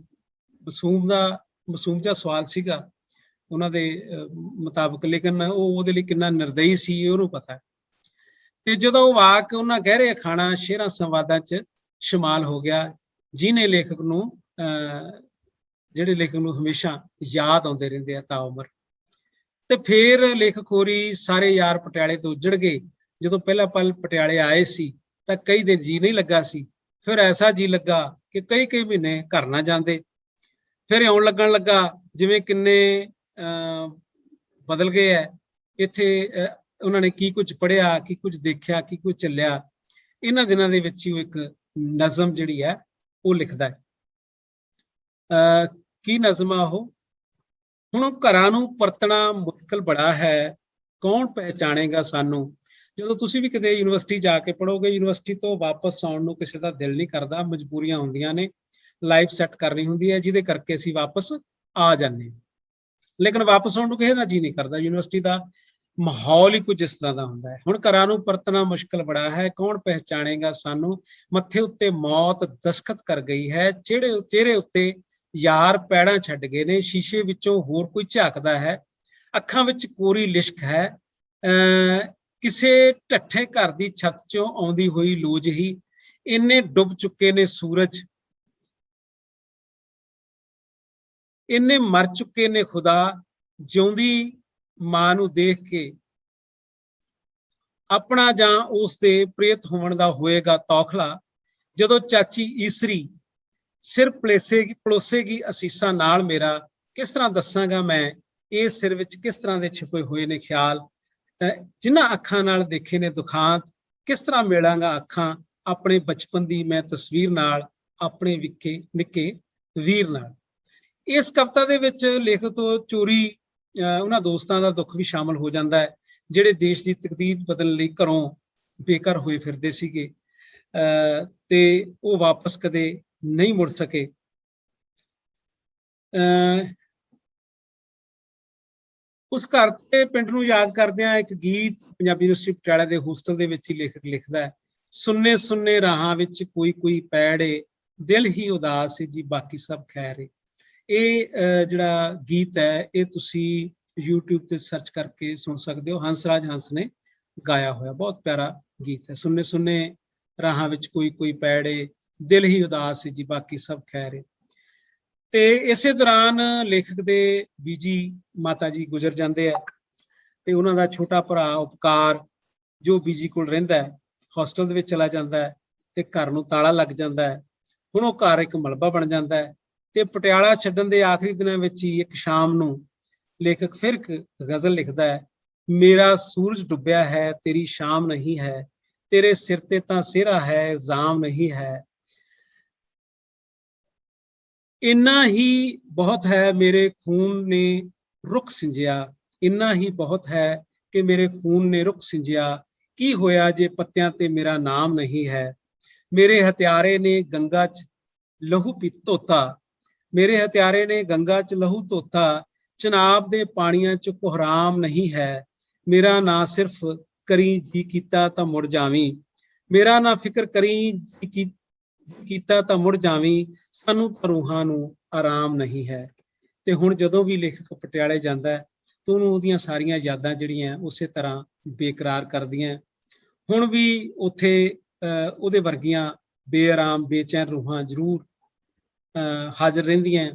ਮਾਸੂਮ ਜਿਹਾ ਸਵਾਲ ਸੀਗਾ ਉਹਨਾਂ ਦੇ ਮੁਤਾਬਕ, ਲੇਕਿਨ ਉਹ ਉਹਦੇ ਲਈ ਕਿੰਨਾ ਨਿਰਦਈ ਸੀ ਉਹਨੂੰ ਪਤਾ। ਤੇ ਜਦੋਂ ਉਹ ਵਾਕ ਉਹਨਾਂ ਗਹਿਰੇ ਅਖਾਣਾਂ ਸ਼ੇਅਰਾਂ ਸੰਵਾਦਾਂ 'ਚ ਸ਼ਮਾਲ ਹੋ ਗਿਆ, ਜਿਹਨੇ ਲੇਖਕ ਨੂੰ ਜਿਹੜੇ ਲੇਖਕ ਨੂੰ ਹਮੇਸ਼ਾ ਯਾਦ ਆਉਂਦੇ ਰਹਿੰਦੇ ਆ ਤਾਉਮਰ। ਤੇ ਫਿਰ ਲੇਖਕ ਹੋਰੀ ਸਾਰੇ ਯਾਰ ਪਟਿਆਲੇ ਤੋਂ ਉੱਜੜ ਗਏ। ਜਦੋਂ ਪਹਿਲਾ ਪਲ ਪਟਿਆਲੇ ਆਏ ਸੀ ਤਾਂ ਕਈ ਦਿਨ ਜੀ ਨਹੀਂ ਲੱਗਾ ਸੀ, ਫਿਰ ਐਸਾ ਜੀ ਲੱਗਾ ਕਿ ਕਈ ਮਹੀਨੇ ਘਰ ਨਾ ਜਾਂਦੇ। ਫਿਰ ਇਉਂ ਲੱਗਣ ਲੱਗਾ ਜਿਵੇਂ ਕਿੰਨੇ ਬਦਲ ਗਏ ਹੈ ਇੱਥੇ। ਉਹਨਾਂ ਨੇ ਕੀ ਕੁਝ ਪੜ੍ਹਿਆ, ਕੀ ਕੁਝ ਦੇਖਿਆ, ਕੀ ਕੁਝ ਚੱਲਿਆ। ਇਹਨਾਂ ਦਿਨਾਂ ਦੇ ਵਿੱਚ ਹੀ ਉਹ ਇੱਕ ਨਜ਼ਮ ਜਿਹੜੀ ਹੈ ਉਹ ਲਿਖਦਾ ਹੈ। ਕੀ ਨਜ਼ਮ ਆ ਉਹ? ਹੁਣ ਘਰਾਂ ਨੂੰ ਪਰਤਣਾ ਮੁਸ਼ਕਲ ਬੜਾ ਹੈ, ਕੌਣ ਪਹਿਚਾਣੇਗਾ ਸਾਨੂੰ। ਜਦੋਂ ਤੁਸੀਂ ਵੀ ਕਿਤੇ ਯੂਨੀਵਰਸਿਟੀ ਜਾ ਕੇ ਪੜ੍ਹੋਗੇ, ਯੂਨੀਵਰਸਿਟੀ ਤੋਂ ਵਾਪਸ ਆਉਣ ਨੂੰ ਕਿਸੇ ਦਾ ਦਿਲ ਨਹੀਂ ਕਰਦਾ, ਮਜਬੂਰੀਆਂ ਹੁੰਦੀਆਂ ਨੇ, ਲਾਈਫ ਸੈੱਟ ਕਰਨੀ ਹੁੰਦੀ ਹੈ, ਜਿਹਦੇ ਕਰਕੇ ਅਸੀਂ ਵਾਪਸ ਆ ਜਾਂਦੇ ਹਾਂ। ਲੇਕਿਨ ਵਾਪਸ ਆਉਣ ਨੂੰ ਕਿਸੇ ਦਾ ਜੀ ਨਹੀਂ ਕਰਦਾ। ਯੂਨੀਵਰਸਿਟੀ ਦਾ ਮਾਹੌਲ ਹੀ ਕੁਝ ਇਸ ਤਰ੍ਹਾਂ ਦਾ ਹੁੰਦਾ ਹੈ। ਹੁਣ ਘਰਾਂ ਨੂੰ ਪਰਤਣਾ ਮੁਸ਼ਕਲ ਬੜਾ ਹੈ, ਕੌਣ ਪਹਿਚਾਣੇਗਾ ਸਾਨੂੰ। ਮੱਥੇ ਉੱਤੇ ਮੌਤ ਦਸਖਤ ਕਰ ਗਈ ਹੈ, ਚਿਹਰੇ ਉੱਤੇ ਯਾਰ ਪੈੜਾਂ ਛੱਡ ਗਏ ਨੇ। ਸ਼ੀਸ਼ੇ ਵਿੱਚੋਂ ਹੋਰ ਕੋਈ ਝਾਕਦਾ ਹੈ, ਅੱਖਾਂ ਵਿੱਚ ਕੋਰੀ ਲਿਸ਼ਕ ਹੈ। ਕਿਸੇ ਢੱਠੇ ਘਰ ਦੀ ਛੱਤ 'ਚੋਂ ਆਉਂਦੀ ਹੋਈ ਲੂ ਜਿਹੀ। ਇੰਨੇ ਡੁੱਬ ਚੁੱਕੇ ਨੇ ਸੂਰਜ, ਇੰਨੇ ਮਰ ਚੁੱਕੇ ਨੇ ਖੁਦਾ। ਜਿਉਂਦੀ ਮਾਂ ਨੂੰ ਦੇਖ ਕੇ ਆਪਣਾ ਜਾਂ ਉਸ ਦੇ ਪ੍ਰੇਤ ਹੋਣ ਦਾ ਹੋਏਗਾ ਤੌਖਲਾ। ਜਦੋਂ ਚਾਚੀ ਈਸਰੀ ਸਿਰ ਪਲੋਸੇਗੀ ਅਸੀਸਾਂ ਨਾਲ ਮੇਰਾ, ਕਿਸ ਤਰ੍ਹਾਂ ਦੱਸਾਂਗਾ ਮੈਂ ਇਸ ਸਿਰ ਵਿੱਚ ਕਿਸ ਤਰ੍ਹਾਂ ਦੇ ਛਿਪੇ ਹੋਏ ਨੇ ਖਿਆਲ। ਜਿਨ੍ਹਾਂ ਅੱਖਾਂ ਨਾਲ ਦੇਖੇ ਨੇ ਦੁਖਾਂਤ, ਕਿਸ ਤਰ੍ਹਾਂ ਮੇਲਾਂਗਾ ਅੱਖਾਂ ਆਪਣੇ ਬਚਪਨ ਦੀ ਮੈਂ ਤਸਵੀਰ ਨਾਲ, ਆਪਣੇ ਨਿੱਕੇ ਵੀਰ ਨਾਲ। ਇਸ ਕਵਿਤਾ ਦੇ ਵਿੱਚ ਲੇਖਕ ਤੋਂ ਚੋਰੀ ਉਹਨਾਂ ਦੋਸਤਾਂ ਦਾ ਦੁੱਖ ਵੀ ਸ਼ਾਮਲ ਹੋ ਜਾਂਦਾ ਹੈ ਜਿਹੜੇ ਦੇਸ਼ ਦੀ ਤਕਦੀਰ ਬਦਲਣ ਲਈ ਘਰੋਂ ਬੇਘਰ ਹੋਏ ਫਿਰਦੇ ਸੀਗੇ ਤੇ ਉਹ ਵਾਪਸ ਕਦੇ ਨਹੀਂ ਮੁੜ ਸਕੇ। ਉਸ ਘਰ ਤੇ ਪਿੰਡ ਨੂੰ ਯਾਦ ਕਰਦਿਆਂ ਇੱਕ ਗੀਤ ਪੰਜਾਬੀ ਯੂਨੀਵਰਸਿਟੀ ਪਟਿਆਲਾ ਦੇ ਹੋਸਟਲ ਦੇ ਵਿੱਚ ਹੀ ਲੇਖਕ ਲਿਖਦਾ ਹੈ। ਸੁੰਨੇ ਸੁੰਨੇ ਰਾਹਾਂ ਵਿੱਚ ਕੋਈ ਪੈੜ ਏ, ਦਿਲ ਹੀ ਉਦਾਸ ਏ ਜੀ ਬਾਕੀ ਸਭ ਖੈਰ ਏ। ਇਹ ਜਿਹੜਾ ਗੀਤ ਹੈ ਇਹ ਤੁਸੀਂ YouTube ਤੇ ਸਰਚ ਕਰਕੇ ਸੁਣ ਸਕਦੇ ਹੋ। ਹੰਸਰਾਜ ਹੰਸ ਨੇ ਗਾਇਆ ਹੋਇਆ ਬਹੁਤ ਪਿਆਰਾ ਗੀਤ ਹੈ। ਸੁੰਨੇ ਸੁੰਨੇ ਰਾਹਾਂ ਵਿੱਚ ਕੋਈ ਪੈੜ ਏ, ਦਿਲ ਹੀ ਉਦਾਸ ਏ ਜੀ ਬਾਕੀ ਸਭ ਖੈਰ ਏ। ਤੇ ਇਸੇ ਦੌਰਾਨ ਲੇਖਕ ਦੇ ਬੀਜੀ ਮਾਤਾ ਜੀ ਗੁਜ਼ਰ ਜਾਂਦੇ ਆ ਤੇ ਉਹਨਾਂ ਦਾ ਛੋਟਾ ਭਰਾ ਉਪਕਾਰ ਜੋ ਬੀਜੀ ਕੋਲ ਰਹਿੰਦਾ ਹੈ ਹੋਸਟਲ ਦੇ ਵਿੱਚ ਚਲਾ ਜਾਂਦਾ ਹੈ ਤੇ ਘਰ ਨੂੰ ਤਾਲਾ ਲੱਗ ਜਾਂਦਾ ਹੈ। ਹੁਣ ਉਹ ਘਰ ਇੱਕ ਮਲਬਾ ਬਣ ਜਾਂਦਾ ਹੈ ਤੇ ਪਟਿਆਲਾ ਛੱਡਣ ਦੇ ਆਖਰੀ ਦਿਨਾਂ ਵਿੱਚ ਹੀ ਇੱਕ ਸ਼ਾਮ ਨੂੰ ਲੇਖਕ ਫਿਰ ਇੱਕ ਗਜ਼ਲ ਲਿਖਦਾ ਹੈ। ਮੇਰਾ ਸੂਰਜ ਡੁੱਬਿਆ ਹੈ, ਤੇਰੀ ਸ਼ਾਮ ਨਹੀਂ ਹੈ, ਤੇਰੇ ਸਿਰ ਤੇ ਤਾਂ ਸਿਹਰਾ ਹੈ, ਇਲਜ਼ਾਮ ਨਹੀਂ ਹੈ। ਇੰਨਾ ਹੀ ਬਹੁਤ ਹੈ ਮੇਰੇ ਖੂਨ ਨੇ ਰੁੱਖ ਸਿੰਜਿਆ, ਇੰਨਾ ਹੀ ਬਹੁਤ ਹੈ ਕਿ ਮੇਰੇ ਖੂਨ ਨੇ ਰੁੱਖ ਸਿੰਜਿਆ, ਕੀ ਹੋਇਆ ਜੇ ਪੱਤਿਆਂ ਤੇ ਮੇਰਾ ਨਾਮ ਨਹੀਂ ਹੈ। ਮੇਰੇ ਹਥਿਆਰੇ ਨੇ ਗੰਗਾ 'ਚ ਲਹੂ ਧੋਤਾ, ਮੇਰੇ ਹਥਿਆਰੇ ਨੇ ਗੰਗਾ 'ਚ ਲਹੂ ਧੋਤਾ, ਚਨਾਬ ਦੇ ਪਾਣੀਆਂ 'ਚ ਕੋਹਰਾਮ ਨਹੀਂ ਹੈ। ਮੇਰਾ ਨਾਂ ਸਿਰਫ ਕਰੀ ਜੀ ਕੀਤਾ ਤਾਂ ਮੁੜ ਜਾਵੀਂ, ਮੇਰਾ ਨਾਂ ਫਿਕਰ ਕਰੀ ਜੀ ਕੀਤਾ ਤਾਂ ਮੁੜ ਜਾਵੀਂ, ਸਾਨੂੰ ਤਾਂ ਰੂਹਾਂ ਨੂੰ ਆਰਾਮ ਨਹੀਂ ਹੈ। ਤੇ ਹੁਣ ਜਦੋਂ ਵੀ ਲੇਖਕ ਪਟਿਆਲੇ ਜਾਂਦਾ ਹੈ ਤਾਂ ਉਹਨੂੰ ਉਹਦੀਆਂ ਸਾਰੀਆਂ ਯਾਦਾਂ ਜਿਹੜੀਆਂ ਉਸੇ ਤਰ੍ਹਾਂ ਬੇਕਰਾਰ ਕਰਦੀਆਂ। ਹੁਣ ਵੀ ਉੱਥੇ ਉਹਦੇ ਵਰਗੀਆਂ ਬੇਆਰਾਮ ਬੇਚੈਨ ਰੂਹਾਂ ਜ਼ਰੂਰ ਹਾਜ਼ਰ ਰਹਿੰਦੀਆਂ।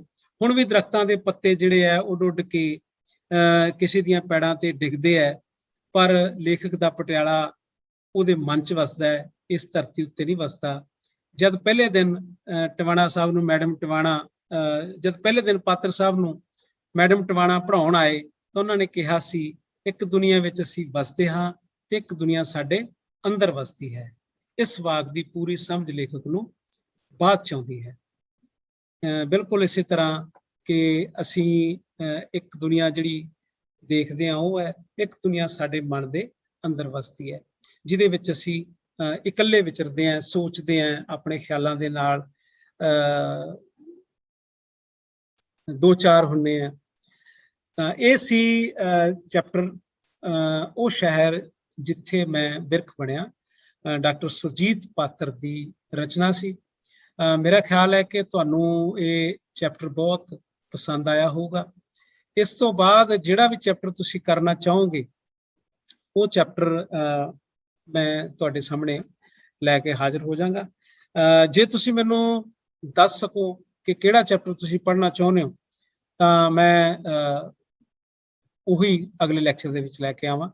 ਹੁਣ ਵੀ ਦਰਖਤਾਂ ਦੇ ਪੱਤੇ ਜਿਹੜੇ ਆ ਉੱਡ ਉੱਡ ਕੇ ਕਿਸੇ ਦੀਆਂ ਪੈੜਾਂ ਤੇ ਡਿੱਗਦੇ ਹੈ, ਪਰ ਲੇਖਕ ਦਾ ਪਟਿਆਲਾ ਉਹਦੇ ਮਨ 'ਚ ਵਸਦਾ ਹੈ, ਇਸ ਧਰਤੀ ਉੱਤੇ ਨਹੀਂ ਵਸਦਾ। ਜਦ ਪਹਿਲੇ ਦਿਨ ਟਿਵਾਣਾ ਸਾਹਿਬ ਨੂੰ ਮੈਡਮ ਟਿਵਾਣਾ ਜਦ ਪਹਿਲੇ ਦਿਨ ਪਾਤਰ ਸਾਹਿਬ ਨੂੰ ਮੈਡਮ ਟਿਵਾਣਾ ਪੜ੍ਹਾਉਣ ਆਏ ਤਾਂ ਉਹਨਾਂ ਨੇ ਕਿਹਾ ਸੀ, ਇੱਕ ਦੁਨੀਆ ਵਿੱਚ ਅਸੀਂ ਵਸਦੇ ਹਾਂ ਤੇ ਇੱਕ ਦੁਨੀਆ ਸਾਡੇ ਅੰਦਰ ਵਸਦੀ ਹੈ। ਇਸ ਵਾਕ ਦੀ ਪੂਰੀ ਸਮਝ ਲੇਖਕ ਨੂੰ ਬਾਅਦ 'ਚ ਆਉਂਦੀ ਹੈ। ਬਿਲਕੁਲ ਇਸੇ ਤਰ੍ਹਾਂ ਕਿ ਅਸੀਂ ਇੱਕ ਦੁਨੀਆ ਜਿਹੜੀ ਦੇਖਦੇ ਹਾਂ ਉਹ ਹੈ, ਇੱਕ ਦੁਨੀਆ ਸਾਡੇ ਮਨ ਦੇ ਅੰਦਰ ਵਸਦੀ ਹੈ, ਜਿਹਦੇ ਵਿੱਚ ਅਸੀਂ ਇਕੱਲੇ ਵਿਚਰਦੇ ਹਾਂ, ਸੋਚਦੇ ਹਾਂ, ਆਪਣੇ ਖਿਆਲਾਂ ਦੇ ਨਾਲ ਦੋ ਚਾਰ ਹੁੰਦੇ ਆ। ਤਾਂ ਇਹ ਸੀ ਚੈਪਟਰ ਉਹ ਸ਼ਹਿਰ ਜਿੱਥੇ ਮੈਂ ਬਿਰਖ ਬਣਿਆ, ਡਾਕਟਰ ਸੁਰਜੀਤ ਪਾਤਰ ਦੀ ਰਚਨਾ ਸੀ। ਮੇਰਾ ਖਿਆਲ ਹੈ ਕਿ ਤੁਹਾਨੂੰ ਇਹ ਚੈਪਟਰ ਬਹੁਤ ਪਸੰਦ ਆਇਆ ਹੋਊਗਾ। ਇਸ ਤੋਂ ਬਾਅਦ ਜਿਹੜਾ ਵੀ ਚੈਪਟਰ ਤੁਸੀਂ ਕਰਨਾ ਚਾਹੋਗੇ ਉਹ ਚੈਪਟਰ ਮੈਂ ਤੁਹਾਡੇ ਸਾਹਮਣੇ ਲੈ ਕੇ ਹਾਜ਼ਰ ਹੋ ਜਾਵਾਂਗਾ। ਜੇ ਤੁਸੀਂ ਮੈਨੂੰ ਦੱਸ ਸਕੋ ਕਿ ਕਿਹੜਾ ਚੈਪਟਰ ਤੁਸੀਂ ਪੜ੍ਹਨਾ ਚਾਹੁੰਦੇ ਹੋ ਤਾਂ ਮੈਂ ਉਹੀ ਅਗਲੇ ਲੈਕਚਰ ਦੇ ਵਿੱਚ ਲੈ ਕੇ ਆਵਾਂ।